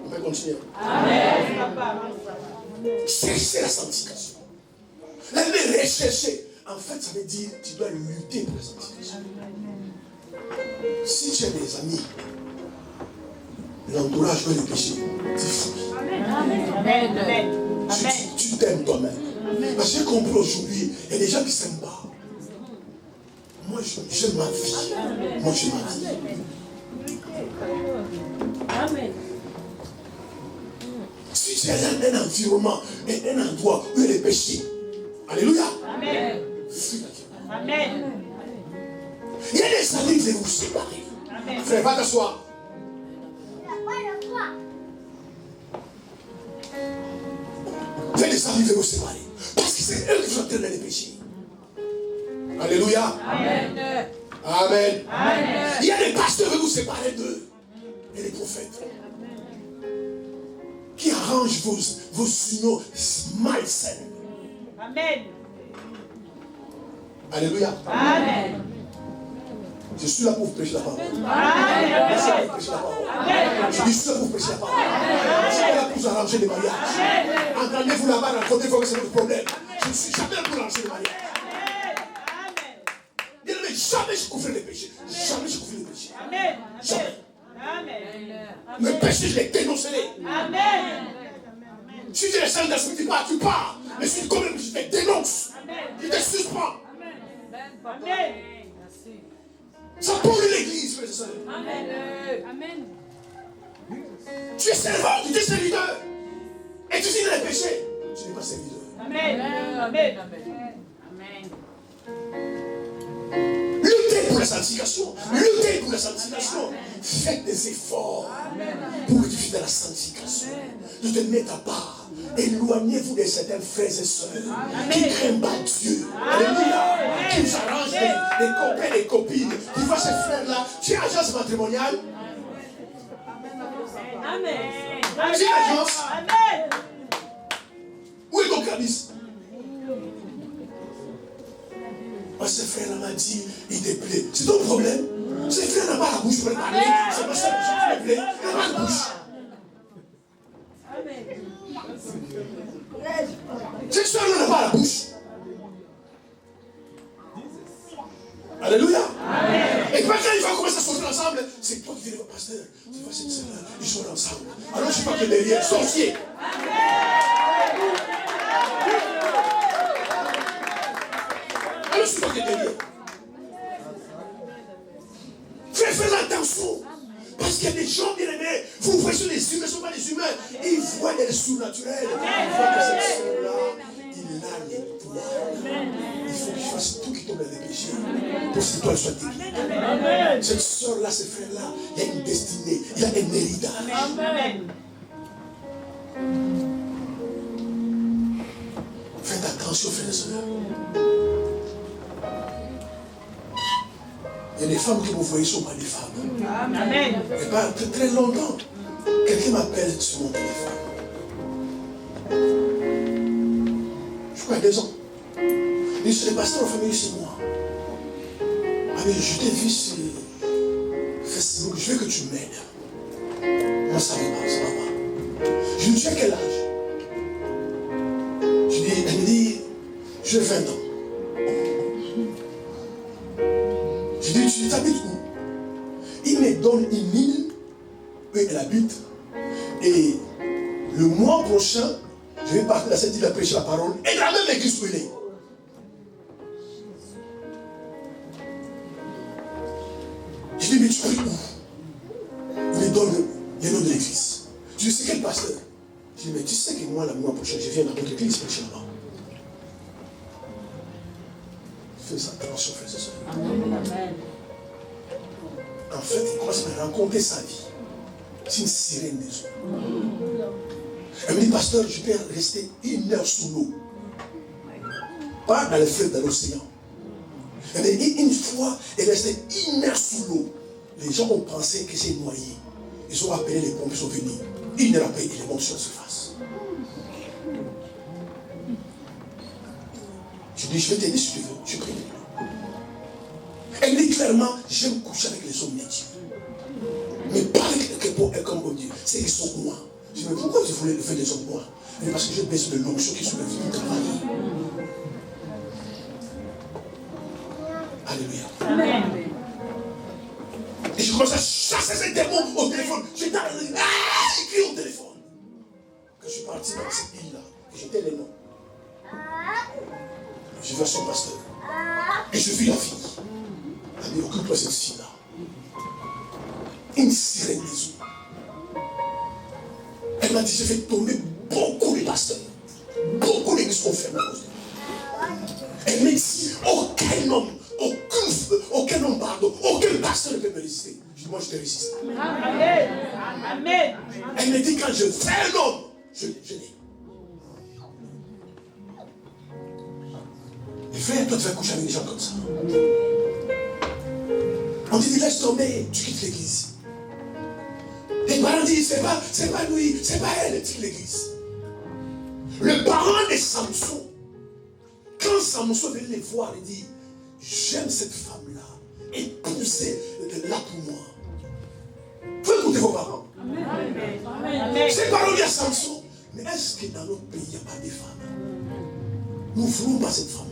On peut continuer. Amen. Chercher la sanctification. La Bible rechercher. En fait, ça veut dire que tu dois lutter pour la sanctification. Si tu as des amis, l'entourage doit le péché. Tu fuis. Amen. Amen. Tu t'aimes toi-même. Parce que j'ai compris aujourd'hui, il y a des gens qui ne s'aiment pas. Moi, j'aime ma vie. Moi, j'aime ma vie. Amen. Si tu es dans un environnement, un endroit où il y a des péchés, alléluia. Amen. Fuis la vie. Amen. Il y a des amis qui vont vous séparer. Amen. Frère, va t'asseoir. Il y a des amis qui vont vous séparer. Parce que c'est eux qui sont entraînés dans les péchés. Alléluia. Amen. Amen. Amen. Il y a des pasteurs qui vont vous séparer d'eux. Et les prophètes. Qui arrangent vos signaux malsaines. Amen. Alléluia. Amen. Je suis là pour vous prêcher la parole. Amen. Je suis là pour vous prêcher la parole. Je suis là pour vous prêcher la parole. Je suis là pour vous arranger les mariages. Entendez-vous là-bas, racontez-vous que c'est votre problème. Je ne suis jamais là pour arranger les mariages. Bien aimé, jamais je couvre les péchés. Jamais je couvre les péchés. Amen. Jamais. Amen. Mes péchés, je les dénoncerai. Amen. Si tu es seul dans ce que tu pars, tu pars. Mais si tu commets le péché, je te dénonce. Je te suspends. Amen. Ça pollue l'église, frères et sœurs. Amen. Tu es servant, tu es serviteur. Et tu dis dans les péchés. Tu n'es pas serviteur. Amen. Amen. Amen. Luttez pour la sanctification. Luttez pour la sanctification. faites des efforts pour que tu fasses de la sanctification. Ne te mettez à part. Éloignez-vous de certains frères et sœurs qui craignent pas Dieu. Alléluia. Qui vous arrangent des copains et des copines. Tu vois ces frères-là, tu es agence matrimoniale. Amen. Tu es agence. Amen. Où est ton calice? Moi, ce frère-là m'a dit, il te plaît. C'est ton problème. Ce frère n'a pas la bouche pour parler. C'est pas ça que je te plaît. Il n'a pas de bouche. Cette soeur-là n'a pas la bouche. Alléluia. Et puis quand il va commencer à sortir ensemble, c'est toi qui viens le pasteur. Tu vois cette soeur-là, ils sont ensemble. Alors je ne sais pas que derrière, sorcier. Alors je ne sais pas que derrière. Faites attention. Parce qu'il y a des gens bien aimés, vous voyez sur les humains, ce ne sont pas des humains. Ils voient des surnaturels. Ils voient que cette soeur-là, il a les doigts. Il faut qu'il fasse tout qui tombe dans les péchés pour que toi soit guéri. Cette soeur-là, ce frère-là, il a une destinée, il a un héritage. Faites attention, frères et sœurs. Il y a des femmes que vous voyez sont pas des femmes. Amen. Et pas très longtemps, quelqu'un m'appelle sur mon téléphone. Je crois 2 ans. Il dit, c'est le pasteur en famille, c'est moi. Ah mais je t'ai vu sur Facebook, je veux que tu m'aides. Moi ça va pas, ça va pas. Je lui dis, tu as quel âge? Elle me dit, j'ai 20 ans. Je dis, tu habites où? Il me donne une île où elle habite. Et le mois prochain, je vais partir à cette île à prêcher la parole. Et dans la même église où elle est. Je dis, mais tu habites où? Il me donne le nom de l'église. Je dis, c'est quel pasteur? Je dis, mais tu sais que moi, le mois prochain, je viens dans votre église prêcher là-bas. Fais attention, frères et sœurs. Amen. En fait, il commence à me raconter sa vie. C'est une sirène des eaux. Elle me dit, pasteur, je peux rester 1 heure sous l'eau. Pas dans les fleuves, dans l'océan. Elle me dit, une fois, elle est restée 1 heure sous l'eau. Les gens ont pensé que c'est noyé. Ils ont appelé les pompiers, ils sont venus. 1 heure après, il est monté sur la surface. Je dis, je vais t'aider si tu veux. Je prie. Elle dit clairement, j'aime coucher avec les hommes métiers. Mais pas avec quelqu'un comme oh Dieu. C'est qu'ils sont moi. Je dis, mais pourquoi tu voulais le faire des hommes moi? Mais parce que j'ai besoin de l'onction qui sont la vie du travail. Alléluia. Amen. Et je commence à chasser ces démons au téléphone. J'étais écrit au téléphone. Quand je suis parti dans cette île-là, j'étais les noms. Je vais à son pasteur. Et je vis la fille. Elle dit, occupe-toi cette fille-là. Une sirène des eaux. Elle m'a dit, j'ai fait tomber beaucoup de pasteurs. Beaucoup d'églises ont fermé à cause de moi. Elle m'a dit, aucun homme, aucun pasteur ne peut me résister. Je dis, moi je te résiste. Amen. Amen. Elle me dit, quand je fais un homme, je l'ai. Et frère, toi tu vas coucher avec des gens comme ça. On dit, laisse tomber, tu quittes l'église. Les parents disent, c'est pas lui, c'est pas elle, elle quitte l'église. Le parent de Samson, quand Samson venait les voir, il dit, j'aime cette femme-là, épousez-la pour moi. Vous écoutez vos parents. Amen. Ces parents disent à Samson, mais est-ce que dans notre pays, il n'y a pas des femmes? Nous ne voulons pas cette femme-là.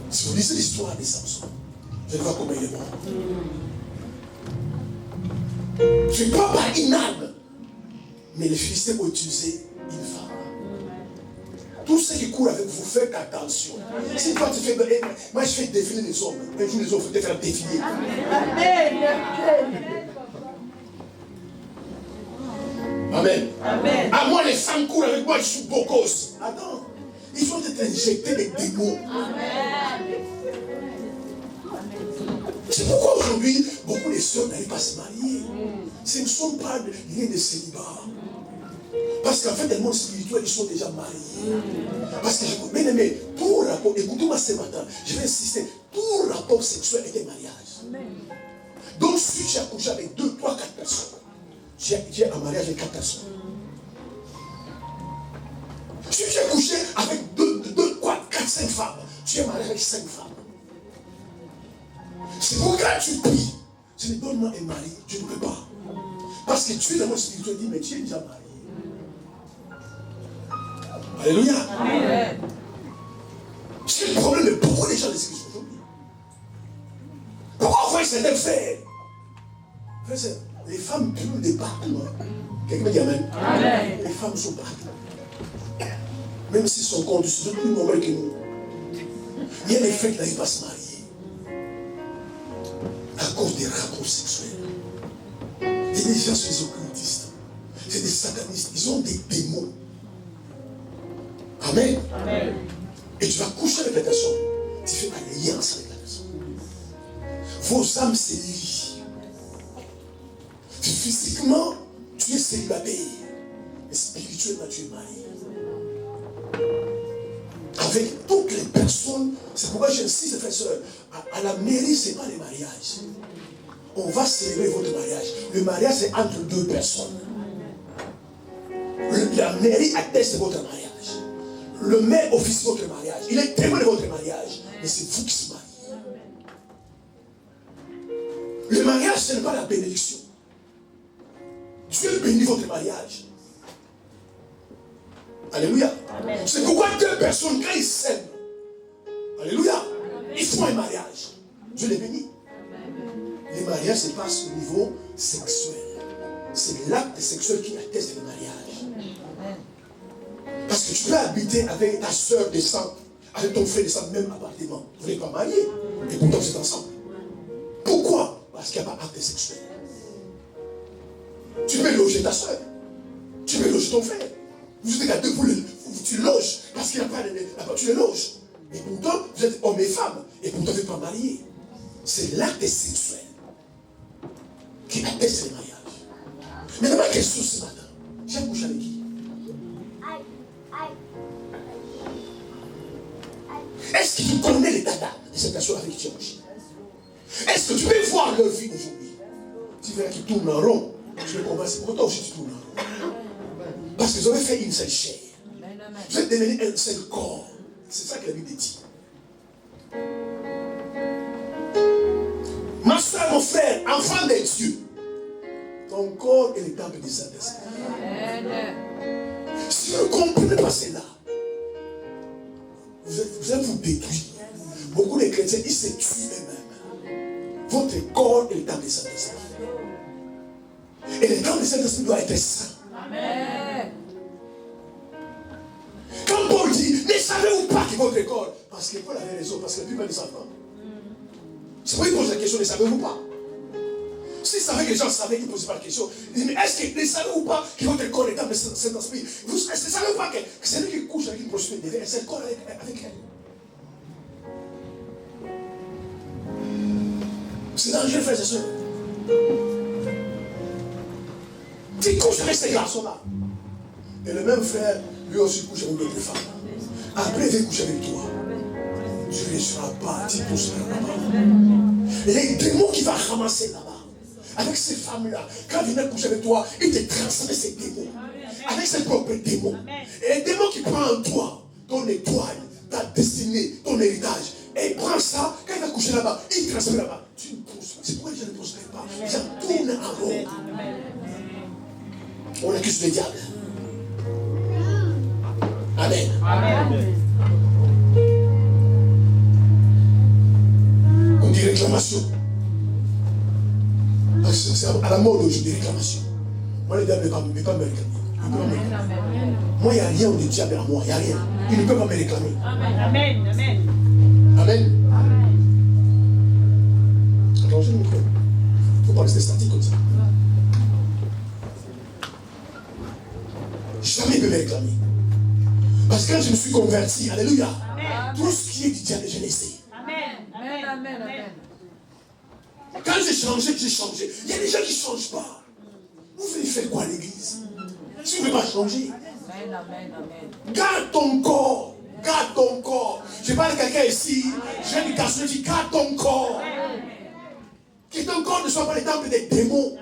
Si vous lisez l'histoire de Samson, vous allez voir comment il est mort. Je ne parle pas une âme, mais les Philistins ont utilisé une femme. Tous ceux qui courent avec vous, faites attention. Si toi tu fais, moi je fais défiler les hommes. Un jour les hommes, il faut te faire défiler. Amen. Amen. À moi, les femmes courent avec moi, je suis bocos. Attends, ils vont être injectés des démons. C'est pourquoi aujourd'hui, beaucoup de sœurs n'arrivent pas à se marier. Ce ne sont pas liés de célibat. Parce qu'en fait, dans le monde spirituel, ils sont déjà mariés. Parce que je vous bien aimé, tout rapport, écoutez-moi ce matin, je vais insister, tout rapport sexuel est un mariage. Donc si tu as couché avec 2, 3, 4 personnes, tu es en mariage avec 4 personnes. Si tu as couché avec 2, 3, 4, 5 femmes, tu es en mariage avec 5 femmes. C'est pourquoi tu pries. Tu me donnes-moi un mari, tu ne peux pas. Parce que tu es dans mon spirituel, dis, mais tu es déjà marié. Alléluia. Amen. C'est le problème de beaucoup de gens de l'église aujourd'hui. Pourquoi on voit certains faire? Les femmes brûlent des partout. Quelqu'un me dit amen. Amen. Les femmes sont partout. Même s'ils sont condus, ils sont plus nombreux que nous. Il y a des frères qui n'arrivent pas à se marier à cause des rapports sexuels. Il y a des gens, c'est des occultistes, c'est des satanistes, ils ont des démons. Amen. Amen. Et tu vas coucher avec la personne, tu fais alliance avec la personne. Vos âmes se lient. Physiquement, tu es célibataire, mais spirituellement, tu es marié. Avec toutes les personnes, c'est pourquoi j'insiste, frères et sœurs, à la mairie, ce n'est pas les mariages. On va célébrer votre mariage. Le mariage, c'est entre 2 personnes. La mairie atteste votre mariage. Le maire officie votre mariage. Il est témoin de votre mariage. Mais c'est vous qui se mariez. Le mariage, ce n'est pas la bénédiction. Dieu bénit votre mariage. Alléluia. Amen. C'est pourquoi 2 personnes, quand ils s'aiment, alléluia, ils font un mariage. Dieu les bénit. Les mariages se passent au niveau sexuel. C'est l'acte sexuel qui atteste le mariage. Parce que tu peux habiter avec ta soeur de sang, avec ton frère de sang, même appartement. Vous n'êtes pas mariés. Et pourtant vous êtes ensemble. Pourquoi? Parce qu'il n'y a pas d'acte sexuel. Tu peux loger ta soeur. Tu peux loger ton frère. Vous êtes à 2 pour tu loges. Parce qu'il n'y a pas de... Tu les loges. Et pourtant, vous êtes homme et femme. Et pourtant, vous n'êtes pas mariés. C'est l'acte sexuel qui atteste le mariage. Mais d'abord, question ce matin. J'ai couché avec qui? Est-ce que tu connais les dada de cette personne avec qui tu as couché? Est-ce que tu peux voir leur vie aujourd'hui? Tu verras qu'ils tournent en rond. Je vais convaincre. Pourquoi toi aussi tu tournes en rond? Parce que vous avez fait une seule chair. Vous êtes devenu un seul corps. C'est ça que la Bible dit. Ma soeur, mon frère, enfant de Dieu, ton corps est le temple du Saint-Esprit. Si vous ne comprenez pas cela, vous allez vous détruire. Beaucoup de chrétiens, ils se tuent eux-mêmes. Votre corps est le temple du Saint-Esprit. Et le temple du Saint-Esprit doit être saint. Amen. Quand Paul dit, ne savez-vous pas que votre corps, parce que Paul avait raison, parce que la plupart des enfants, c'est pourquoi il pose la question, ne savez-vous pas? S'il savait que les gens savaient qu'il ne posait pas la question, il dit, mais est-ce que ne savez-vous pas que votre corps est dans le Saint-Esprit? Est-ce que ne savez-vous pas que c'est lui qui couche avec une prostituée devient un seul corps avec elle? C'est dangereux, frères et sœurs. Tu couches avec ces garçons-là. Et le même frère, lui aussi couche avec d'autres femmes. Après, il va coucher avec toi. Tu ne seras pas, tu pousseras là-bas. Les démons qui vont ramasser là-bas, avec ces femmes-là, quand ils viennent coucher avec toi, ils te transmettent ces démons. Avec ses propres démons. Et les démons qui prennent en toi, ton étoile, ta destinée, ton héritage, et il prend ça, quand il va coucher là-bas, il transmet là-bas. Tu ne pousses pas. C'est pourquoi les gens ne prospèrent pas. Les gens tournent en rond. On accuse le diable. Amen. Amen. On dit réclamation. C'est à la mode aujourd'hui, réclamation. Moi, le diable ne peut pas me réclamer. Moi, il n'y a rien de diable à moi. Il n'y a rien. Il ne peut pas me réclamer. Amen. Amen. Amen. Amen. Allongez le micro. Il ne faut pas rester statique comme ça. Jamais il ne peut me réclamer. Parce que quand je me suis converti, alléluia, amen, tout ce qui est du diable, je l'ai essayé. Amen. Amen. Amen. Amen. j'ai changé, j'ai changé. Il y a des gens qui ne changent pas. Vous voulez faire quoi à l'église? Si vous ne voulez pas changer. Garde ton corps. Garde ton corps. Je parle de quelqu'un ici. J'ai une éducation, je dis garde ton corps. Que ton corps ne soit pas le temple des démons.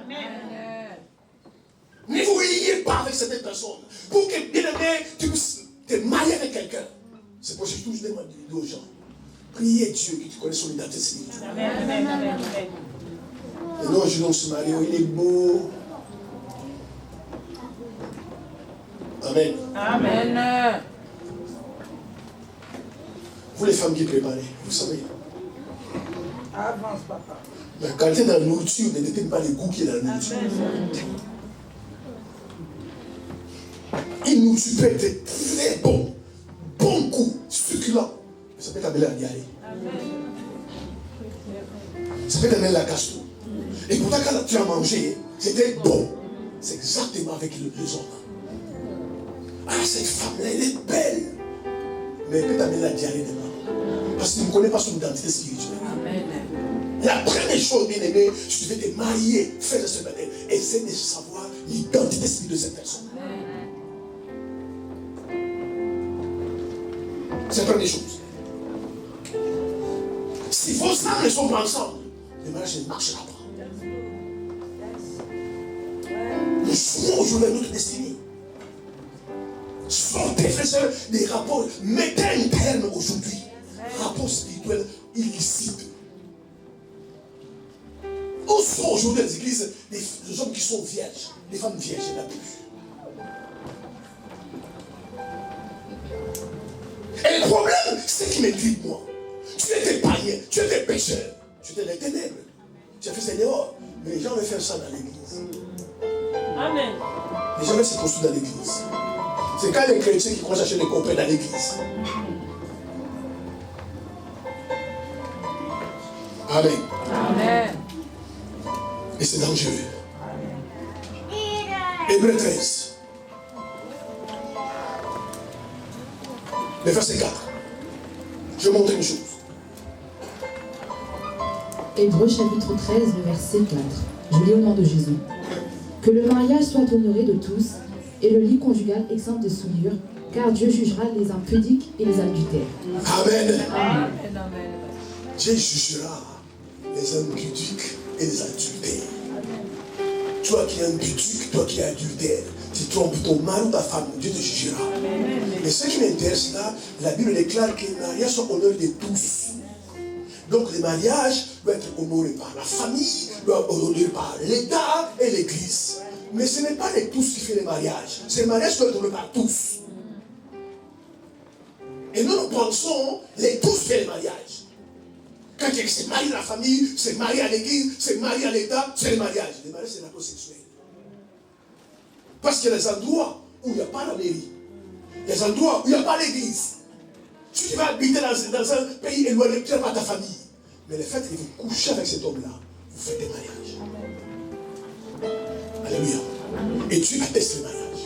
Ne vous liez pas avec certaines personnes. Pour que, bien aimé, tu puisses te marier avec quelqu'un. C'est pour ça que je toujours demande aux gens. Priez Dieu que tu connais son identité spirituelle. Et non, je ne se marie, il est beau. Amen. Amen. Vous les femmes qui préparez, vous savez. Avance, papa. La qualité de la nourriture ne détermine pas le goût qui est dans la nourriture. Une nourriture peut être très bon, bon goût, succulent. Ça peut t'amener la diarrhée. Ça peut t'amener la gastro. Et pourtant, quand tu as mangé, c'était bon. C'est exactement avec les hommes. Ah, cette femme-là, elle est belle. Mais elle peut t'amener la diarrhée demain. Parce que tu ne connais pas son identité spirituelle. La première chose, bien aimé, si tu veux te marier, fais de ce matin. Essaie de savoir l'identité spirituelle de cette personne. C'est la première chose. Si vos âmes ne sont pas ensemble, le mariage ne marchera pas. Nous jouons aujourd'hui notre destinée. Sortez, frères et sœurs, des rapports. Mettez un terme aujourd'hui. Rapport spirituel illicite. Où sont aujourd'hui les églises des hommes qui sont vierges, des femmes vierges, il n'y en a plus. Et le problème, c'est qu'il me dit, moi, tu étais païen, tu étais pécheur, tu étais dans les ténèbres, tu as fait ça dehors, mais les gens veulent faire ça dans l'église. Amen. Les gens veulent se construire dans l'église. C'est quand les chrétiens qui commencent à acheter des copains dans l'église. Amen. Amen. Et c'est dangereux. Hébreux 13. Le verset 4. Je vais montrer une chose. Hébreux chapitre 13, le verset 4. Je lis au nom de Jésus. Que le mariage soit honoré de tous et le lit conjugal exempt de souillure, car Dieu jugera les impudiques et les adultères. Amen. Amen. Amen. Dieu jugera les impudiques et les adultères. Toi qui es impudique, toi qui es adultère, tu trompes ton mari ou ta femme, Dieu te jugera. Mais ce qui m'intéresse là, la Bible déclare que les mariages sont honorés de tous. Donc le mariage doit être honoré par la famille, doit être honoré par l'État et l'Église. Mais ce n'est pas les tous qui font les mariages. C'est le mariage qui doit être honoré par tous. Et nous pensons, les tous font les mariages. Quand quelqu'un se marie à la famille, se marie à l'église, se marie à l'État, c'est le mariage. Le mariage, c'est la rapport sexuel. Parce qu'il y a des endroits où il n'y a pas la mairie. Il y a des endroits où il n'y a pas l'église. Si tu vas habiter dans un pays éloigné, tu n'as pas ta famille. Mais le fait que vous couchez avec cet homme-là, vous faites des mariages. Alléluia. Et Dieu atteste le mariage.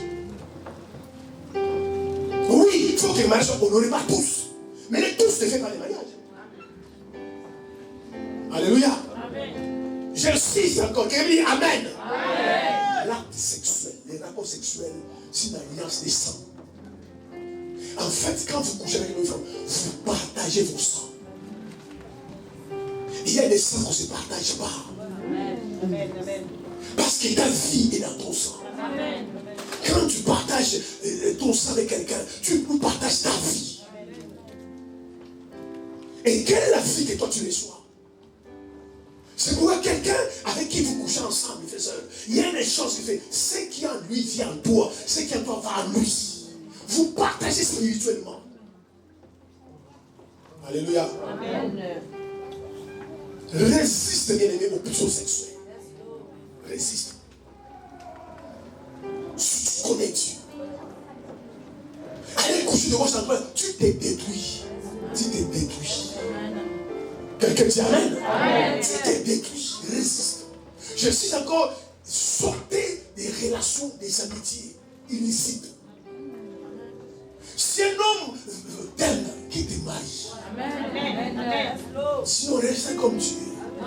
Oui, il faut que le mariage soit honoré par tous. Mais les tous ne font pas les mariages. Alléluia. Amen. J'insiste encore. Quelqu'un dit Amen. Amen. L'acte sexuel, les rapports sexuels, c'est une alliance des sangs. En fait, quand vous couchez avec une femme, vous partagez vos sangs. Il y a des sangs qu'on ne se partage pas. Amen. Amen. Parce que ta vie est dans ton sang. Amen. Quand tu partages ton sang avec quelqu'un, tu partages ta vie. Et quelle est la vie que toi tu reçois? C'est pourquoi quelqu'un avec qui vous couchez ensemble, frères et sœurs, il y a une échange qui fait ce qui en lui vient en toi, ce qui en toi va en lui. Vous partagez spirituellement. Alléluia. Amen. Résiste, bien aimé, aux pulsions sexuelles. Résiste. Si tu connais Dieu, allez coucher devant sa main, tu t'es détruit. Tu t'es détruit. Quelqu'un dit Amen. Amen. Tu t'es détruit. Résiste. Je suis encore sortez des relations, des amitiés illicites. Si un homme t'aime, qu'il te marie. Amen. Sinon, reste comme tu es.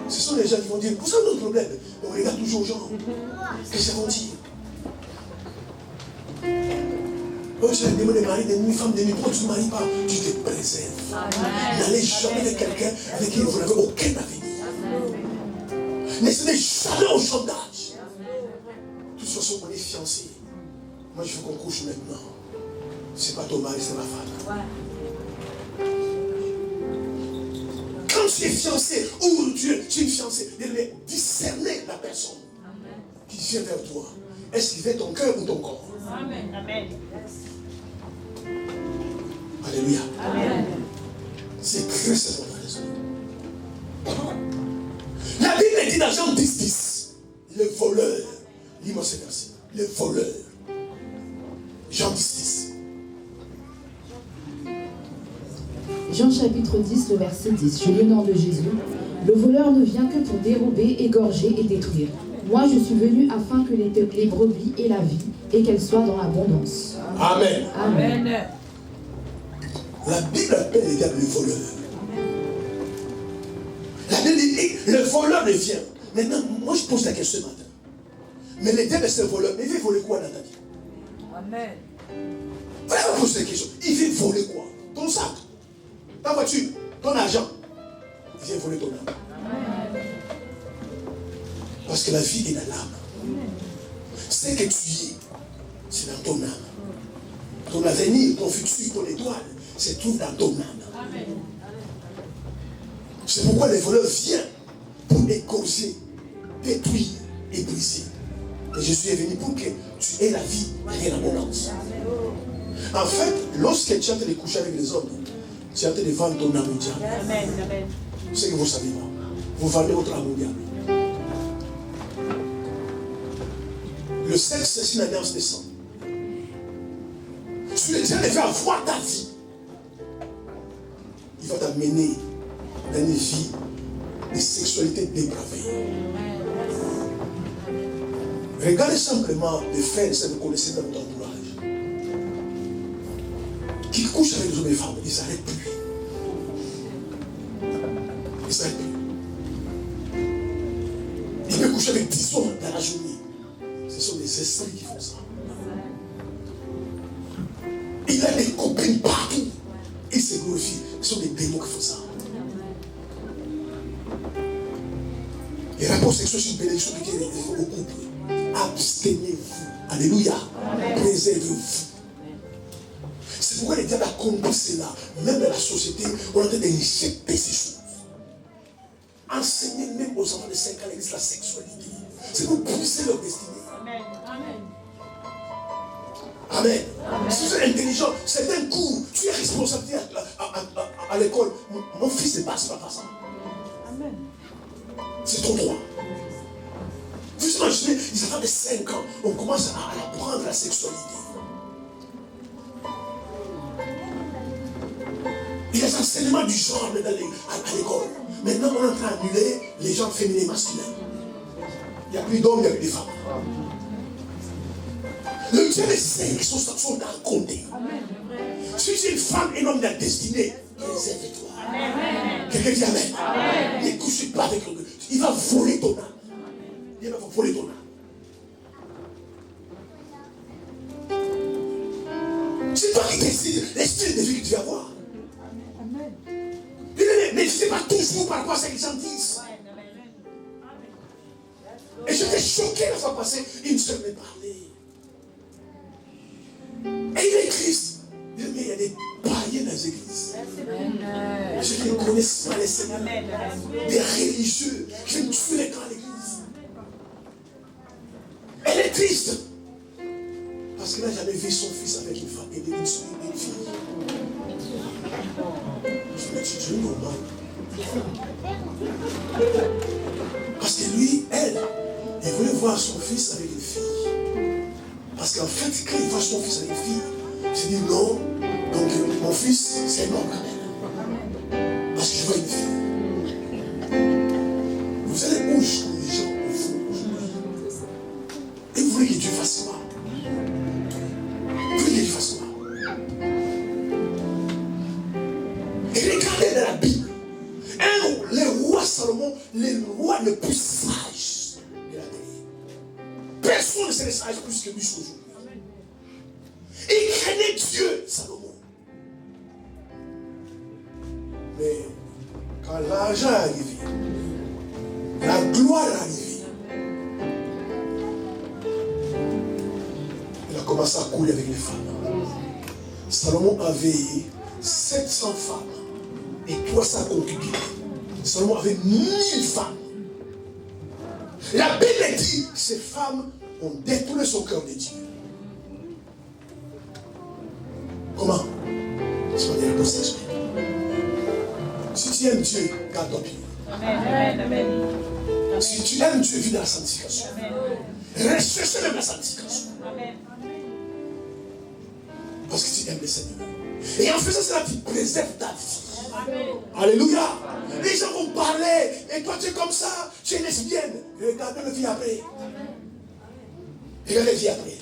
Ce sont les gens qui vont dire, vous avez notre problème. On regarde toujours aux gens. Qu'est-ce qu'ils vont dire? Quand tu as demandé de marier une femme de nuit, pourquoi tu ne te maries pas? Tu te préserves. N'allez jamais avec quelqu'un avec qui vous n'avez aucun avenir. Ne cédez jamais au chantage. De toute façon, on est fiancés. Moi, je veux qu'on couche maintenant. C'est pas ton mari, c'est ma femme. Quand tu es fiancé, ou tu es fiancé, discerner la personne qui vient vers toi. Est-ce qu'il veut ton cœur ou ton corps? Amen. Amen. Alléluia. Amen. C'est très simple. La Bible dit dans Jean 10, le voleur. Lis-moi ce verset. Le voleur. Jean 10. Jean chapitre 10, le verset 10. Je lis au nom de Jésus. Le voleur ne vient que pour dérober, égorger et détruire. Moi, je suis venu afin que les brebis aient la vie et qu'elles soient dans l'abondance. Amen. Amen. La Bible appelle les diables le voleur. La Bible dit le voleur ne vient. Maintenant, moi je pose la question ce matin. Mais le diable c'est un voleur. Mais il veut voler quoi dans ta vie? Amen. Vraiment poser la question. Il veut voler quoi? Ton sac, ta voiture, ton argent. Il vient voler ton âme. Parce que la vie est dans l'âme. Ce que tu es, c'est dans ton âme. Ton avenir, ton futur, ton étoile, c'est tout dans ton âme. C'est pourquoi les voleurs viennent pour égorger, détruire et briser. Et Jésus est venu pour que tu aies la vie et l'abondance. En fait, lorsque tu es en train de coucher avec les hommes, tu es en train de vendre ton âme au diable. Amen. C'est que vous savez pas. Vous vendez votre âme au diable. Le sexe, c'est une alliance des sangs. Si le diable veut avoir ta vie, il va t'amener dans une vie de sexualité dépravée. Regardez simplement les frères que vous connaissez dans votre entourage. Qui couchent avec les hommes et les femmes, ils n'arrêtent plus. Ils n'arrêtent plus. Il peut coucher avec 10 hommes dans la journée. Ce sont des esprits qui font ça. Il a des copines partout. Il se glorifie. Ce sont des démons qui font ça. Les rapports sexuels sont une bénédiction qui est au couple. Abstenez-vous. Alléluia. Préservez-vous. C'est pourquoi les diables a compris cela. Même dans la société, on est en train d'injecter ces choses. Enseignez même aux enfants de 5 ans à l'église la sexualité. C'est pour pousser leur destinée. Amen. Amen. Si vous êtes intelligent, c'est un cours. Tu es responsable à l'école. Mon fils ne passe pas par ça. Amen. C'est ton droit. Vous imaginez, les enfants de 5 ans, on commence à apprendre la sexualité. Il y a des enseignements du genre à l'école. Maintenant, on est en train d'annuler les genres féminins et masculins. Il n'y a plus d'hommes, il n'y a plus de femmes. Le Dieu des saints qui sont dans le côté. Si tu es une femme et un homme de la destinée, préserve-toi. Quelqu'un dit Amen. Ne couche pas avec lui. Il va voler ton âme. Il va voler ton âme. C'est toi qui décides l'estime de vie que tu vas avoir. Ne sais pas toujours par rapport à ce que les gens disent. Et j'étais choqué la fois passée, une seule me parlait. Et il est Christ. Il dit, mais il y a des païens dans les églises. Je ne connais pas les seigneurs. Des religieux qui viennent tuer les gens à l'église. Elle est triste. Parce qu'elle n'a jamais vu son fils avec une femme et une fille. Je me dis, Dieu normal. Parce que lui, elle voulait voir son fils avec une fille. Parce qu'en fait, quand il voit son fils avec une fille, il se dit non, donc mon fils, c'est mort quand même. Parce que je vois une fille. Vous savez où je trouve les gens au fond aujourd'hui. Et vous voulez que Dieu fasse quoi? Vous voulez que Dieu fasse quoi? Et regardez dans la Bible. Le roi Salomon les rois les plus sages de la terre. Personne ne serait sage plus que lui aujourd'hui. Il craignait Dieu, Salomon. Mais quand l'argent est arrivé, la gloire est arrivée, il a commencé à courir avec les femmes. Salomon avait 700 femmes et 300 concubines. Salomon avait 1000 femmes. La Bible dit que ces femmes ont détourné son cœur de Dieu. Comment? C'est pas des réponses exprès. Si tu aimes Dieu, garde ton pied. Amen. Amen. Si tu aimes Dieu, vis dans la sanctification. Recherche même la sanctification. Amen. Parce que tu aimes le Seigneur. Et en faisant cela, tu préserves ta vie. Amen. Alléluia. Les gens vont parler. Et toi, tu es comme ça. Tu es lesbienne. Regarde la vie après. Regarde la vie après.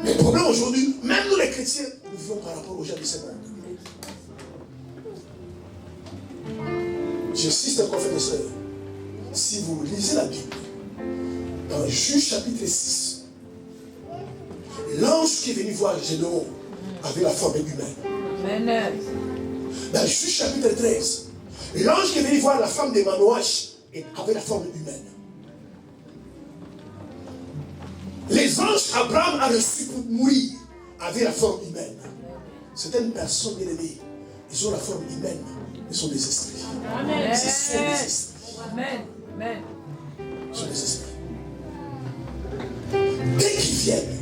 Mais le problème aujourd'hui, même nous les chrétiens, nous vivons par rapport aux gens de ce monde. J'insiste encore, frères et sœurs. Si vous lisez la Bible, dans Juge chapitre 6, l'ange qui est venu voir Gédéon avait la forme humaine. Amen. Dans Juge chapitre 13, l'ange qui est venu voir la femme de Manoach avait la forme humaine. Les anges qu'Abraham a reçus pour mourir avaient la forme humaine. Certaines personnes bien aimées, ils ont la forme humaine, ils sont des esprits. Amen. Ce sont des esprits. Amen. Amen. Ce sont des esprits. Dès qu'ils viennent,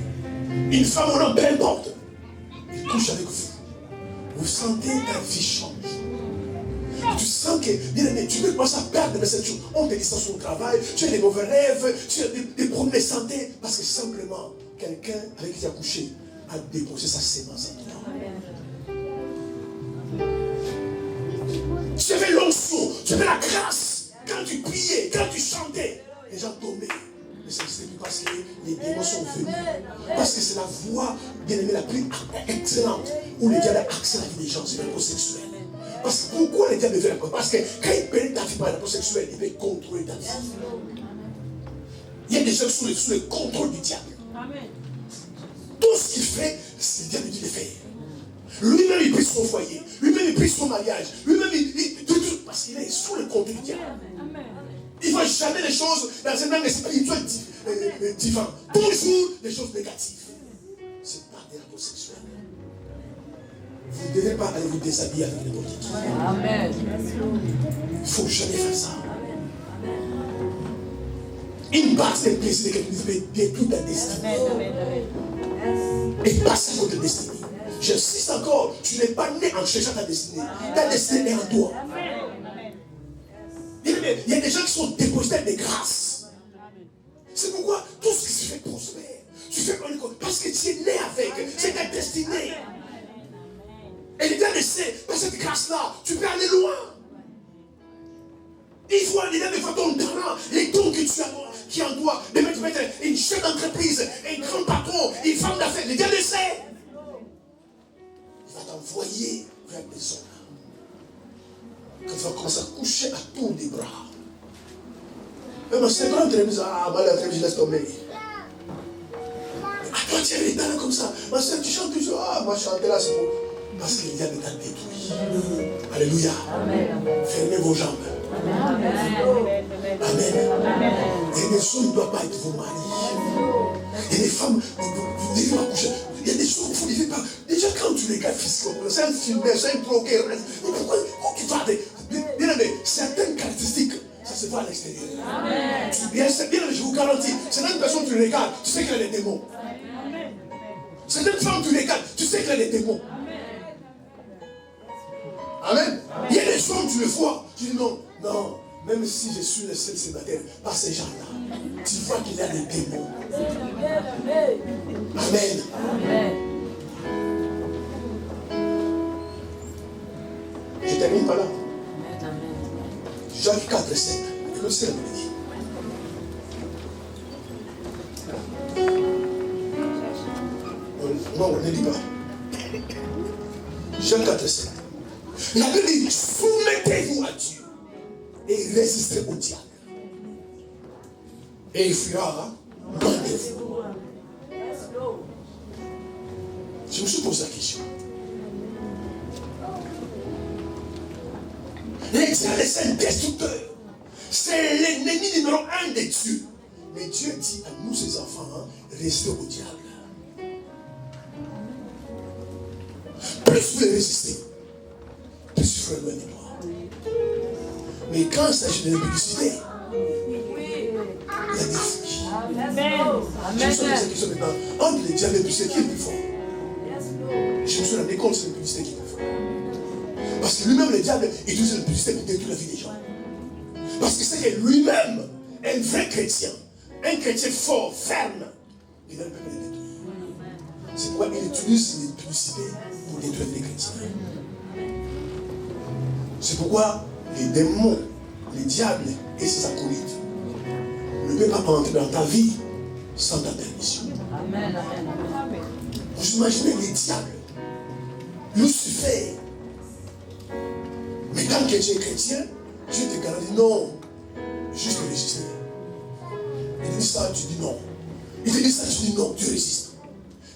une femme ou un homme, peu importe, ils couchent avec vous. Vous sentez ta vie change. Tu sens que, bien aimé, tu peux commencer à perdre de cette chose. On te dit ça sur le travail, tu as des mauvais rêves, tu as des problèmes de santé, parce que simplement, quelqu'un avec qui tu as couché a déposé sa sémence en toi. Tu avais l'onction, tu avais la grâce. Quand tu priais, quand tu chantais, les gens tombaient. Mais c'est parce que les démons sont venus. Parce que c'est la voie, bien aimée, la plus excellente, où le diable a accès à la vie des gens, c'est le sexuel. Parce que pourquoi le diable veut la Parce que quand il pénètre ta vie par rapport sexuel, il veut contrôler ta vie. Il y a des gens sous le contrôle du diable. Amen. Tout ce qu'il fait, c'est le diable qui le fait. Lui-même, il brise son foyer. Lui-même, il brise son mariage. Lui-même, tout, parce qu'il est sous le contrôle du diable. Amen. Il ne voit jamais les choses dans un angle spirituel divin. Toujours des choses négatives. C'est pas des rapports sexuels. Vous ne devez pas aller vous déshabiller avec n'importe qui. Amen. Il ne faut jamais faire ça. Une base de plaisir de quelqu'un peut détruire ta destinée. Et passer à votre destinée. J'insiste encore, tu n'es pas né en cherchant ta destinée. Ta destinée est en toi. Il y a des gens qui sont dépositaires de grâce. C'est pourquoi tout ce qui se fait prospère, tu fais parce que tu es né avec, c'est ta destinée. Et les gars sait, par cette grâce-là, tu peux aller loin. Il faut aller devant ton talent, les dons que tu as, qui est en toi, de mettre une chef d'entreprise, un grand patron, une femme d'affaires. Les gars le sait. Il va t'envoyer vers les hommes. Quand tu vas commencer à coucher à tour des bras. Mais ma soeur, quand tu es je laisse tomber. Ah, toi, tu es les talents comme ça. Ma soeur, tu chantes toujours. Ah, moi, chanter là, c'est bon. Parce qu'il y a des talents détruits. Alléluia. Fermez vos jambes. Amen. Amen. Et les hommes ne doivent pas être vos maris. Et les femmes, vous devez pas coucher. Il y a des choses que vous ne devez pas. Déjà, quand tu regardes physiquement, c'est un film, c'est un troquet. Mais pourquoi tu vas bien aimé, certaines caractéristiques, ça se voit à l'extérieur. Bien, je vous garantis, certaines personnes, tu les regardes, tu sais qu'elle a des démons. Certaines femmes, tu les regardes, tu sais qu'elle a des démons. Amen. Il y a des hommes, tu les vois, tu dis non, non, même si je suis le seul célibataire, pas ces gens-là, tu vois qu'il y a des démons. Amen. Je termine par là. Jacques 4, 7. Que le ciel me dit. Non, on ne lit pas. Jacques 4, 7. La Bible dit, soumettez-vous à Dieu. et résister au diable. Et il fuira loin de vous. Je me suis posé la question. Le diable, c'est un destructeur. C'est l'ennemi numéro 1 de Dieu. Mais Dieu dit à nous, ses enfants, restez au diable. Plus vous le résistez, plus il sera loin de moi. Mais quand il s'agit de la publicité, il y a des filles. Je me suis posé la question maintenant. Entre les diables et les publicités, qui est le plus fort? Je me suis rendu compte que c'est la publicité qui est le plus fort. Parce que lui-même, le diable, il utilise la publicité pour détruire la vie des gens. Parce que c'est que lui-même, un vrai chrétien, un chrétien fort, ferme, il ne peut pas les détruire. C'est pourquoi il utilise les publicités pour détruire les chrétiens. C'est pourquoi les démons, les diables et ses acolytes ne peuvent pas entrer dans ta vie sans ta permission. Amen. Vous imaginez les diables, Lucifer. Mais quand tu es chrétien, Dieu te garantit non, juste résister. Il te dit ça, tu dis non. Il te dit ça, tu dis non, tu résistes.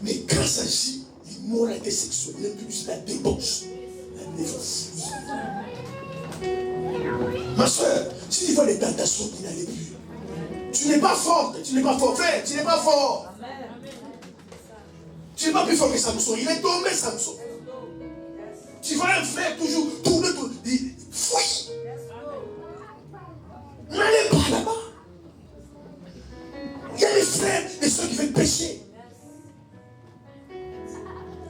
Mais quand il s'agit d'immoralité sexuelle, l'impudicité, la débauche, la névrose. Ma soeur, si tu vois les tentations qui n'allaient plus, tu n'es pas forte, tu n'es pas fort, frère, tu n'es pas fort. Tu n'es pas plus fort que Samson. Il est tombé, Samson. Tu vois un frère toujours tourner, il fuit. N'allez pas là-bas. Il y a des frères, des soeurs qui veulent pécher.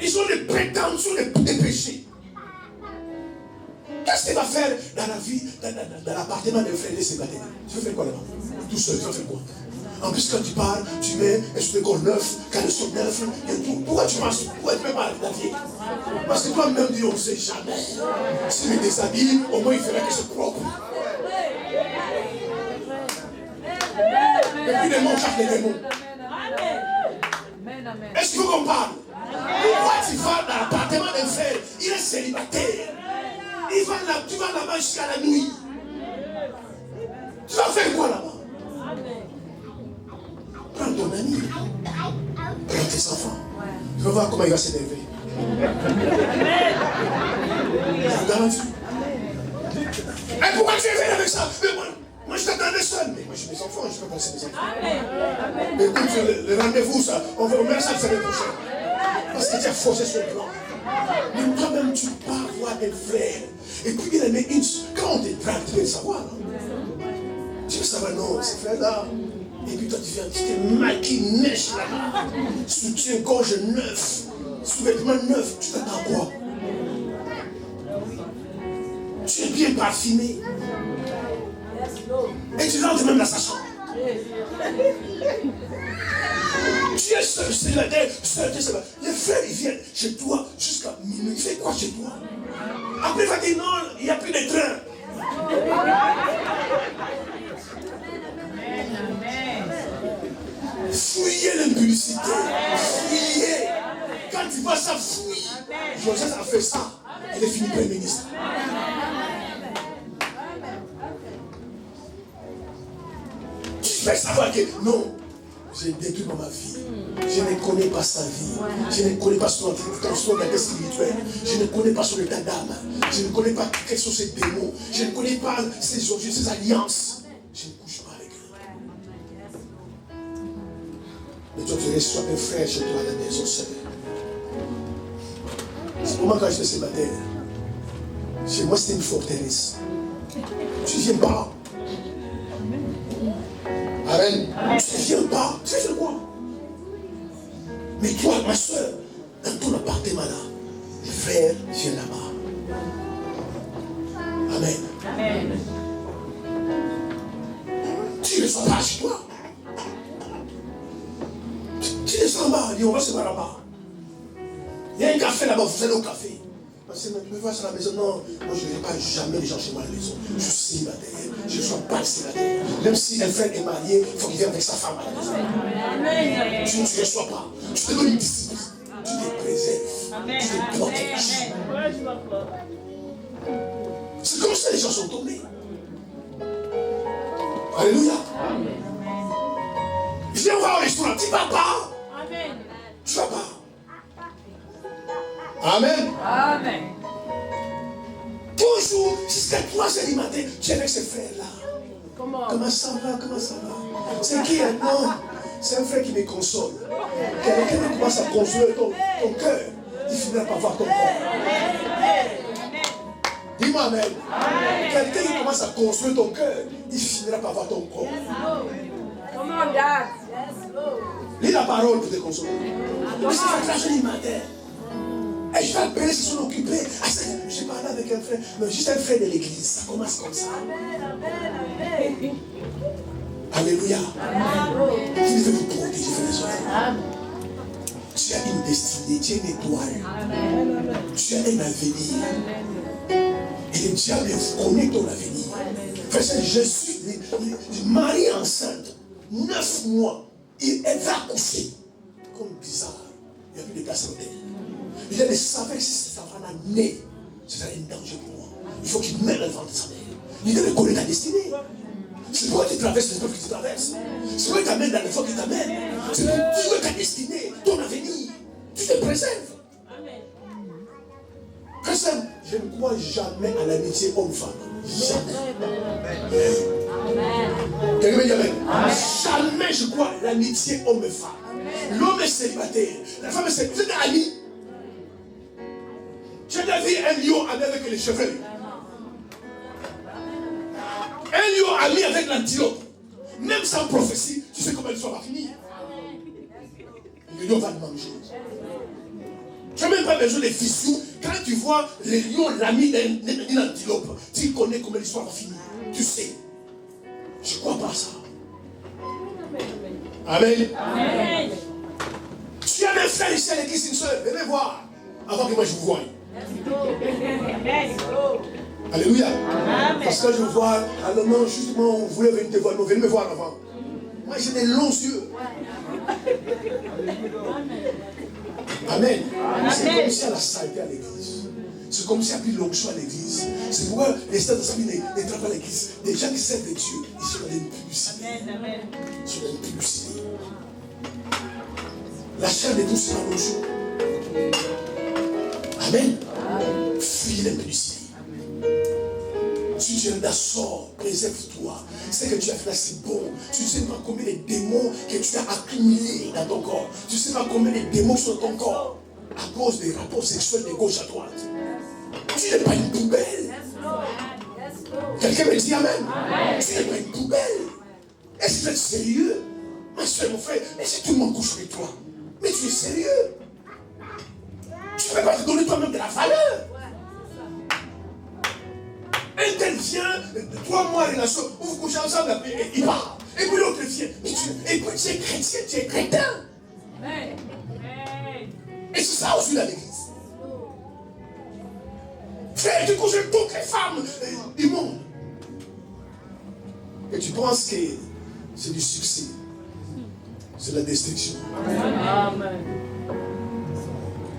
Ils ont des prétentions de péché. Qu'est-ce qu'il va faire dans la vie, dans l'appartement d'un frère de célibataire? Tu veux faire quoi là-bas? Tout seul, tu vas faire quoi? En plus, quand tu parles, tu mets un sous-décor neuf, caleçon neuf, et tout. Pourquoi tu marches? Pourquoi tu ne peux pas t'habiller? Parce que toi-même, on ne sait jamais. S'il me déshabille, au moins il ferait que c'est propre. Et puis les démons chassent les démons. Est-ce qu'il faut qu'on parle? Pourquoi tu vas dans l'appartement d'un frère? Il est célibataire. Tu vas là-bas jusqu'à la nuit. Tu vas faire quoi là-bas? Prends ton ami. Prends tes enfants. Tu vas voir comment il va s'énerver. Je vous garantis. Et pourquoi tu es venu avec ça? Mais moi je t'attendais seul. Mais moi j'ai mes enfants, je peux passer mes enfants. Mais écoute, le rendez-vous, ça, on met ça la semaine prochaine. Parce que tu as forcé son plan. Mais toi-même, tu pars voir un frère. Et puis il a mis une. Quand on te drague, tu veux le savoir. Tu veux savoir, non, ce frère-là. Et puis toi, tu viens, tu te maquilles, nèche là. Soutien-gorge neuf. Sous-vêtements neufs. Tu t'attends à quoi? Tu es bien parfumé. Et tu rentres même dans sa chambre. Tu es seul, célibataire, seul. Les frères, ils viennent chez toi jusqu'à minuit. Il fait quoi chez toi? Après, il va dire non, il n'y a plus de train. Fouillez l'impudicité. Fouillez. Quand tu vois ça, fouille. Joseph a fait ça. Il est fini Premier ministre. Tu fais savoir que non. J'ai détruit dans ma vie. Je ne connais pas sa vie. Je ne connais pas son regard spirituel. Je ne connais pas son état d'âme. Je ne connais pas quels sont ses démons. Je ne connais pas ses objets, ses alliances. Je ne couche pas avec eux. Mais toi, tu reçois un frère chez toi à la maison seule. C'est comment quand j'étais célibataire. Chez moi, c'était une forteresse. Tu ne viens pas. Amen. Tu ne viens pas. Tu fais quoi? Mais toi, ma soeur, dans ton appartement là, les frères viennent là-bas. Amen. Amen. Tu ne sors pas chez toi. Tu descends là-bas, dis on va se voir là-bas. Il y a un café là-bas, vous allez au café. Parce que tu me vois sur la maison, non, moi je ne vais pas jamais les gens chez moi à la maison. Je suis célibataire, je ne suis pas célibataire. Même si un frère est marié, il faut qu'il vienne avec sa femme à la maison. Tu ne reçois pas. Tu te donnes une discipline. Tu te préserves. Tu te protèges. C'est comme ça que les gens sont tombés. Alléluia. Viens voir au restaurant, tu ne vas pas. Amen. Tu ne vas pas. Amen. Amen. Toujours, jusqu'à 3h du matin, tu es avec ces frères-là. Comment? Comment ça va? Comment ça va? C'est qui? Non, c'est un frère qui me console. Quelqu'un qui commence à consoler ton cœur, il finira par voir ton corps. Dis-moi amen. Quelqu'un qui commence à construire ton cœur, il finira par voir ton corps. Comment, Dad? Lis la parole pour te consoler. Mais c'est la tragédie du matin. Et je vais appeler, ils se sont occupés. J'ai parlé avec un frère, mais juste un frère de l'église. Ça commence comme ça. Alléluia. Je vais vous protéger, frères. Tu as une destinée, tu as une étoile. Tu as un avenir. Et le diable connaît ton avenir. Frère, je suis mariée enceinte. 9 mois. Elle va accoucher. Comme bizarre. Il n'y a plus de place en terre. Il a de savoir que si cet enfant-là naît, ce sera un danger pour moi. Il faut qu'il meure devant sa mère. Il doit connaître ta destinée. C'est pourquoi tu traverses les épreuves que tu traverses. C'est pourquoi tu t'amènes dans les fois qui t'amènent. C'est pourquoi ta destinée, ton avenir. Tu te préserves. Personne, je ne crois jamais à l'amitié homme-femme. Jamais. Quelqu'un me dit amen. Jamais je crois à l'amitié homme-femme. L'homme est célibataire. La femme est célibataire. Vous êtes amis. Tu as déjà vu un lion ami avec les cheveux. Un lion ami avec l'antilope. Même sans prophétie, tu sais comment l'histoire va finir. Le lion va le manger. Tu n'as même pas besoin de fissures. Quand tu vois le lion l'ami d'une antilope, tu connais comment l'histoire va finir. Tu sais. Je ne crois pas à ça. Amen. Amen. Tu as des frères ici à l'église, une soeur. Venez voir. Avant que moi je vous voie. Alléluia. Amen. Parce que je vois, alors non, justement, vous voulez venir te voir, non, venez me voir avant. Moi j'ai des longs yeux. Amen. C'est comme si elle a saleté à l'église. C'est comme si elle a pris l'onction à l'église. C'est pourquoi les stades de sa vie ne trappent pas l'église. Les gens qui servent de Dieu, ils sont dans l'impudicité. Ils sont dans l'impudicité. La chair de tous, c'est la l'onction. Amen. Fuis l'impudicité. Si tu es d'assaut, préserve-toi. Ce que tu as fait là, c'est bon. Tu ne sais pas combien de démons que tu as accumulés dans ton corps. Tu ne sais pas combien de démons sont dans ton corps à cause des rapports sexuels de gauche à droite. Tu n'es pas une poubelle. Quelqu'un me dit amen. Tu n'es pas une poubelle. Est-ce que tu es sérieux? Ma soeur, mon frère, mais si tout le monde couche avec toi, mais tu es sérieux? Tu ne peux pas te donner toi-même de la valeur. Un tel vient, 3 mois de relation, vous vous couchez ensemble, et il part. Et puis l'autre vient. Et puis tu es chrétien, tu es crétin. Et c'est ça aussi la l'église. Frère, tu couches avec toutes les femmes du monde. Et tu penses que c'est du succès. C'est la destruction. Amen.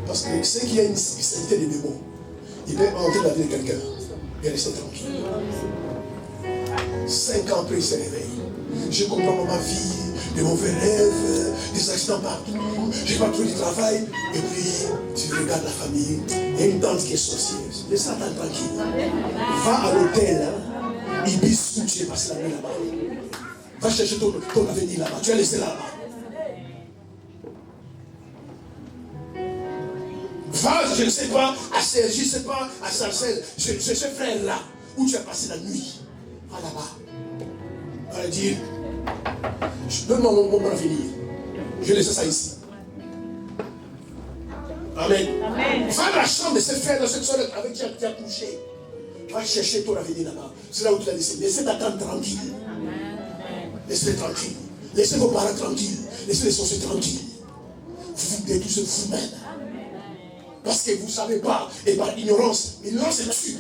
Parce que c'est qu'il y a une spécialité des démons. Il peut entrer dans la vie de quelqu'un et rester tranquille. 5 ans après, il se réveille. Je comprends ma vie, de mauvais rêves, des accidents partout, je n'ai pas trouvé du travail. Et puis, tu regardes la famille, il y a une tante qui est sorcière. Laisse la tante tranquille. Va à l'hôtel, Ibis, où tu es passé la nuit là-bas. Va chercher ton avenir là-bas. Tu as laissé là-bas. Va, je ne sais pas, à Sergi, je ne sais pas, à Sarcelles, ce frère-là, où tu as passé la nuit. Va là-bas. Va lui dire, donne-moi mon avenir. Je laisse ça ici. Amen. Amen. Va dans la chambre de ce frère, de cette soeur avec qui tu as couché. Va chercher ton avenir là-bas. C'est là où tu l'as laissé. Laissez ta tante tranquille. Laissez-les tranquilles. Laissez vos parents tranquilles. Laissez les sorciers tranquilles. Vous détruisez vous-même. Parce que vous ne savez pas, et par ignorance, l'ignorance est là-dessus,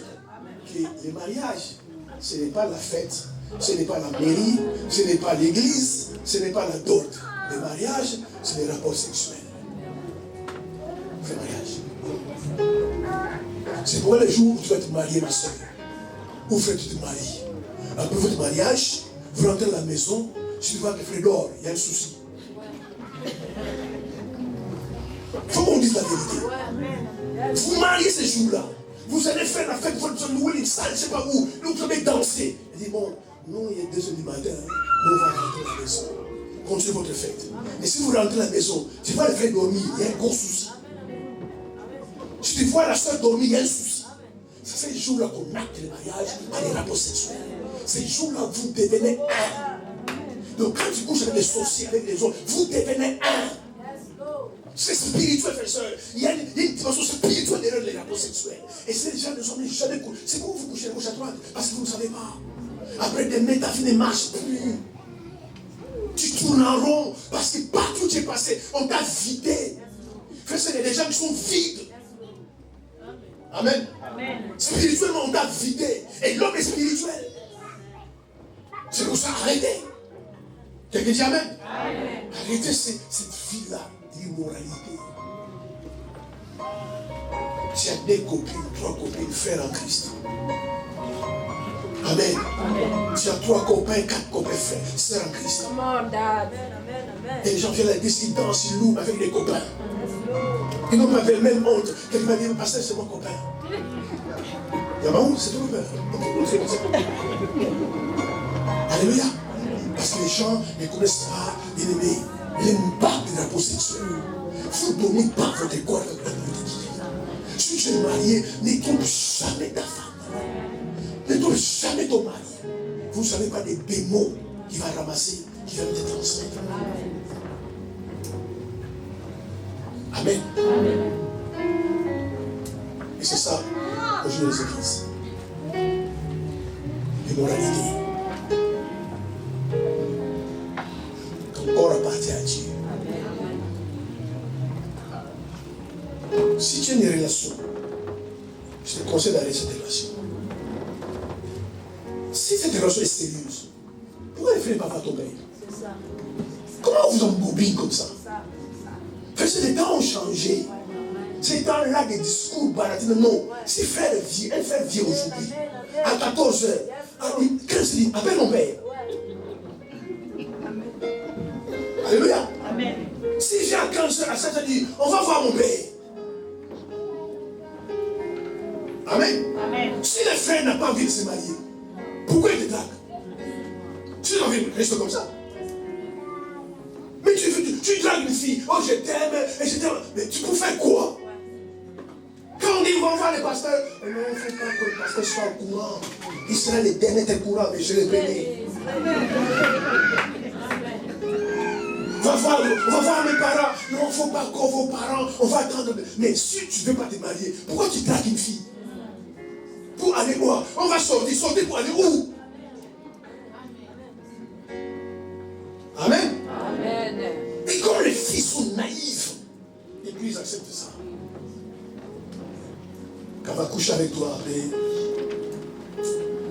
que le mariage, ce n'est pas la fête, ce n'est pas la mairie, ce n'est pas l'église, ce n'est pas la dot. Le mariage, c'est les rapports sexuels. Le mariage. C'est pourquoi le jour où tu vas te marier, ma soeur, où frère tu te maries, après votre mariage, Vous rentrez à la maison, si tu vois que frère dort, il y a un souci. Il faut qu'on dise la vérité. Vous mariez ces jours-là. Vous allez faire la fête, vous allez louer une salle, je ne sais pas où. Vous allez danser. Il dit, bon, nous, il est 2h du matin, nous, on va rentrer à la maison. Continuez votre fête. Mais si vous rentrez à la maison, tu vois le frère dormir, il y a un gros souci. Si tu vois la soeur dormir, il y a un souci. C'est ces jours-là qu'on acte le mariage par les rapports sexuels. Ces jours-là, vous devenez un. Donc quand tu couches avec les sorciers, avec les autres, vous devenez un. C'est spirituel, frère et soeur. Il y a une dimension spirituelle derrière les rapports sexuels. Et ces gens ne sont jamais couchés. C'est pour vous coucher à gauche à droite, parce que vous ne savez pas. Après demain, ta vie ne marche plus. Tu tournes en rond, parce que partout où tu es passé, on t'a vidé. Frère et soeur, il y a des gens qui sont vides. Amen. Amen. Spirituellement, on t'a vidé. Et l'homme est spirituel. C'est pour ça, arrêtez. Quelqu'un dit Amen. Amen. Arrêtez cette vie-là d'immoralité. Tu as 2 copines, 3 copines, frères en Christ. Amen. Amen. Tu as 3 copains, 4 copains, frères, sœurs en Christ. Come on, Dad. Et les gens viennent à dire qu'ils dansent, ils louent avec les copains. Ils n'ont pas la même honte. Quelqu'un m'a dit, pasteur, c'est mon copain. Il y a ma honte, c'est ton copain. Alléluia. Parce que les gens ne connaissent pas, bien aimé, l'impact de la peau sexuelle. Vous ne donnez pas votre corps avec la politique. Si tu es marié, ne trompe jamais ta femme. Ne trompe jamais ton mari. Vous ne savez pas des démons qui va ramasser, qui va te transmettre. Amen. Amen. Et c'est ça, aujourd'hui, les églises. L'immoralité. Ton corps appartient à Dieu. Amen. Si tu as une relation, je te conseille d'arrêter cette relation. Si cette relation est sérieuse, pourquoi les frères ne peuvent pas tomber? C'est ça. Comment vous embobine comme ça? Parce que les temps ont changé. Ces temps-là, des discours baratines. Non. Si frère vit, un frère vit aujourd'hui, à 14h, à 15h, appelle mon père. Alléluia. Amen. Si vient à 15h, à 7h, dit, on va voir mon père. Amen. Amen. Si le frère n'a pas envie de se marier, pourquoi il te drague? Tu as envie de rester comme ça. Mais tu dragues une fille, oh je t'aime, et je t'aime. Mais tu peux faire quoi? Quand on dit on va voir les pasteurs, non, il ne faut pas que le pasteur soit au courant. Il sera le dernier au courant, mais je le bénis. On va voir mes parents. Non, il ne faut pas qu'on vos parents, on va attendre. Mais si tu ne veux pas te marier, pourquoi tu dragues une fille? Pour aller où? On va sortir pour aller où? Amen. Amen. Et comme les filles sont naïves, l'Église accepte ça. Quand elle va coucher avec toi, après,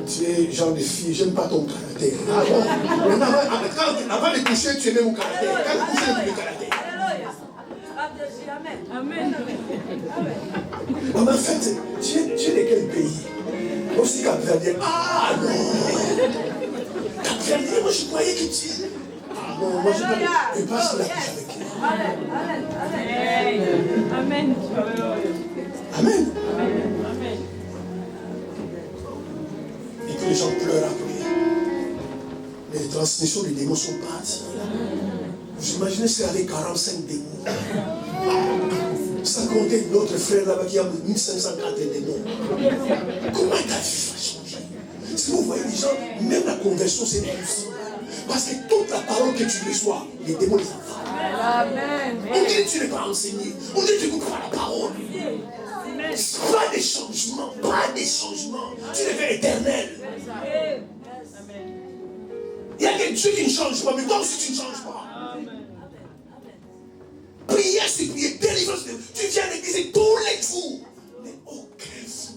tu es genre de fille, j'aime pas ton caractère. Ah bon? Avant de coucher, tu aimais mon caractère. Quand tu couches, tu aimes le caractère. Amen. Mais en fait, tu es de quel pays? Aussi Cap-Verdien. Ah non! Cap-Verdien, moi je croyais que tu... Ah non, moi je ne passe la couche avec elle. Amen. Amen. Et que les gens pleurent après. Mais les transmissions des démons sont parties. Vous imaginez c'est avec 45 démons. Sans compter notre frère là-bas qui a 1504 démons. Comment ta vie va changer? Si vous voyez les gens, même la conversion c'est impossible. Parce que toute la parole que tu reçois, les démons les avalent. Amen. On dit que tu n'es pas enseigné. On dit que tu n'écoutes pas la parole. Pas de changement. Tu deviens éternel. Il y a que Dieu qui ne change pas, mais toi aussi tu ne changes pas. Prière, c'est prier, délivrance. Tu viens à l'église tous les jours. Mais aucun fruit.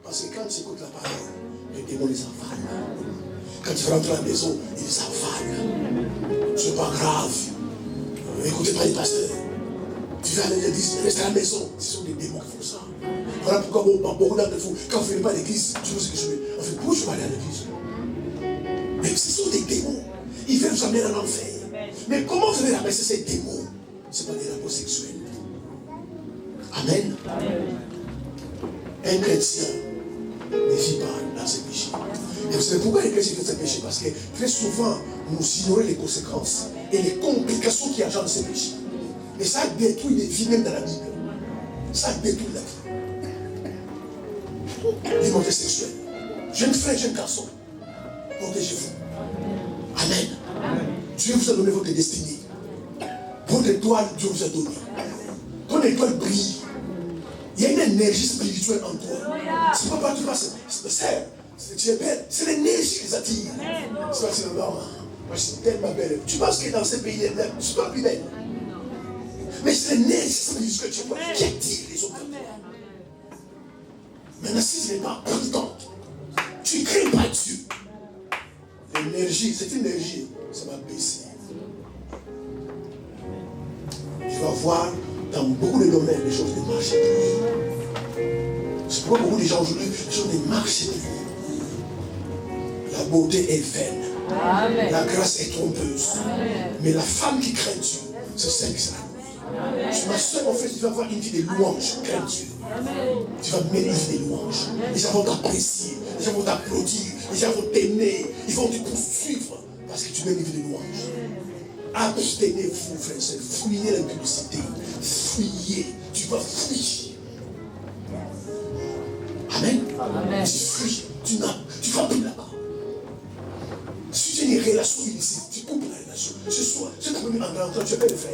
Parce que quand tu écoutes la parole, les démons les avalent. Quand tu rentres à la maison, ils les avalent. Ce n'est pas grave. Écoutez pas les pasteurs. Tu vas à l'église, reste à la maison. Ce sont des démons qui font ça. Voilà pourquoi beaucoup d'entre vous, quand vous ne venez pas à l'église, tu vois ce que je veux. En fait, pourquoi je vais aller à l'église? Mais Ce sont des démons. Ils veulent vous amener en enfer. Mais comment vous allez ramasser ces démons? Ce n'est pas des rapports sexuels. Amen. Un chrétien ne vit pas dans ces péchés. Et vous savez pourquoi les chrétiens font ces péchés? Parce que très souvent, nous ignorons les conséquences et les complications qui engendrent ces péchés. Et ça détruit les vies même dans la Bible. Ça détruit la vie. L'immoralité sexuelle. Jeune frère, jeune garçon, protégez-vous. Amen. Dieu vous a donné votre destinée. Votre étoile, Dieu vous a donné. Ton étoile brille. Il y a une énergie spirituelle en toi. C'est pas partout, c'est belle. C'est l'énergie qui les attire. C'est pas si moi je suis tellement belle. Tu penses que dans ces pays, je ne suis pas plus belle. Mais c'est l'énergie spirituelle que tu vois qui attire les autres. Maintenant, si tu n'es pas prudent, tu ne crains pas Dieu. L'énergie, cette énergie, ça va baisser. Tu vas voir dans beaucoup de domaines, les choses ne marchent plus. C'est pourquoi beaucoup de gens aujourd'hui, les choses ne marchent plus. La beauté est vaine. Amen. La grâce est trompeuse. Amen. Mais la femme qui craint Dieu, c'est celle qui sera louée. Ma soeur, en fait, tu vas avoir une vie de louange. Crains Dieu. Amen. Tu vas mener une vie de louange. Les gens vont t'apprécier, les gens vont t'applaudir, les gens vont t'aimer, ils vont te poursuivre parce que tu mènes une vie de louange. Abstenez-vous, frères et sœurs, fuyez l'impudicité. Fuyez, tu vas fuir. Amen. Amen. Tu fuis, tu ne vas plus là-bas. Si tu as une relation illicite, tu coupes la relation. Ce soir, je t'ai promis en rentrant, tu appelles le frère.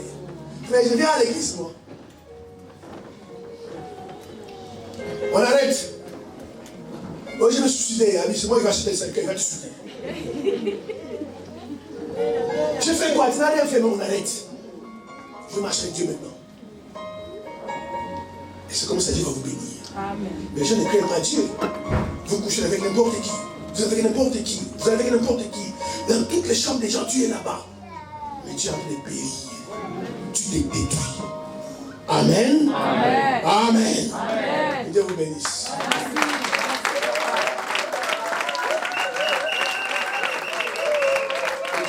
Frère, je viens à l'église, moi. On arrête. Moi, je me suis suicidé, c'est moi qui vais acheter le cercueil, il va te suicider. Je fais quoi? Tu n'as rien fait, mais on arrête. Je vais marcher avec Dieu maintenant. Et c'est comme ça que Dieu va vous bénir. Amen. Mais je ne craignent pas Dieu. Vous couchez avec n'importe qui. Vous êtes avec n'importe qui. Vous êtes avec n'importe qui. Dans toutes les chambres des gens, tu es là-bas. Mais tu es en train de périr. Tu t'es détruit. Amen. Amen. Amen. Amen. Dieu vous bénisse.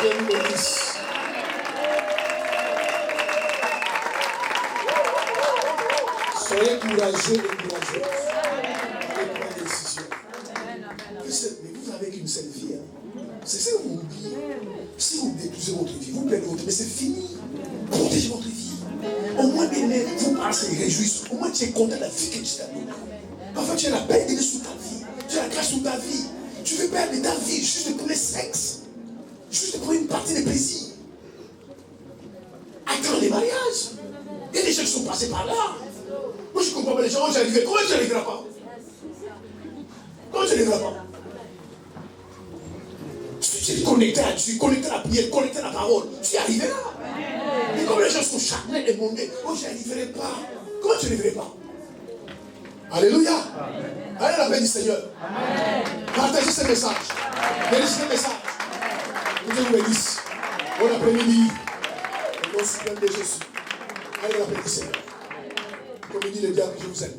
Dieu vous bénisse. Soyez courageux et courageux. Prenez des décisions. Mais vous avez qu'une seule vie. C'est ça que vous oubliez. Si vous détruisez votre vie, vous perdez votre vie, mais c'est fini. Protégez votre vie. Au moins, vous pensez et réjouissez. Au moins, tu es content de la vie que tu t'as donnée. Parfois, tu as la peine de sous ta vie. Tu as la grâce sous ta vie. Tu veux perdre ta vie juste pour le sexe. Juste pour une partie de plaisir. Attends les mariages. Il y a des gens qui sont passés par là. Moi, je ne comprends pas les gens. Comment j'arriverai? Comment tu n'arriveras pas? Comment tu n'arriveras pas? Si tu es connecté à Dieu, connecté à la prière, connecté à la parole, tu y arriveras. Mais comme les gens sont charnés et mondés, moi, je n'y arriverai pas. Comment tu n'y arriverais pas? Alléluia. Allez, la paix du Seigneur. Amen. Partagez ce message. Bénissez ce message. Que Dieu vous bénisse. Bon après-midi. Au nom suprême de Jésus. Allez, la paix du Seigneur. Comme dit le diable, je vous aime.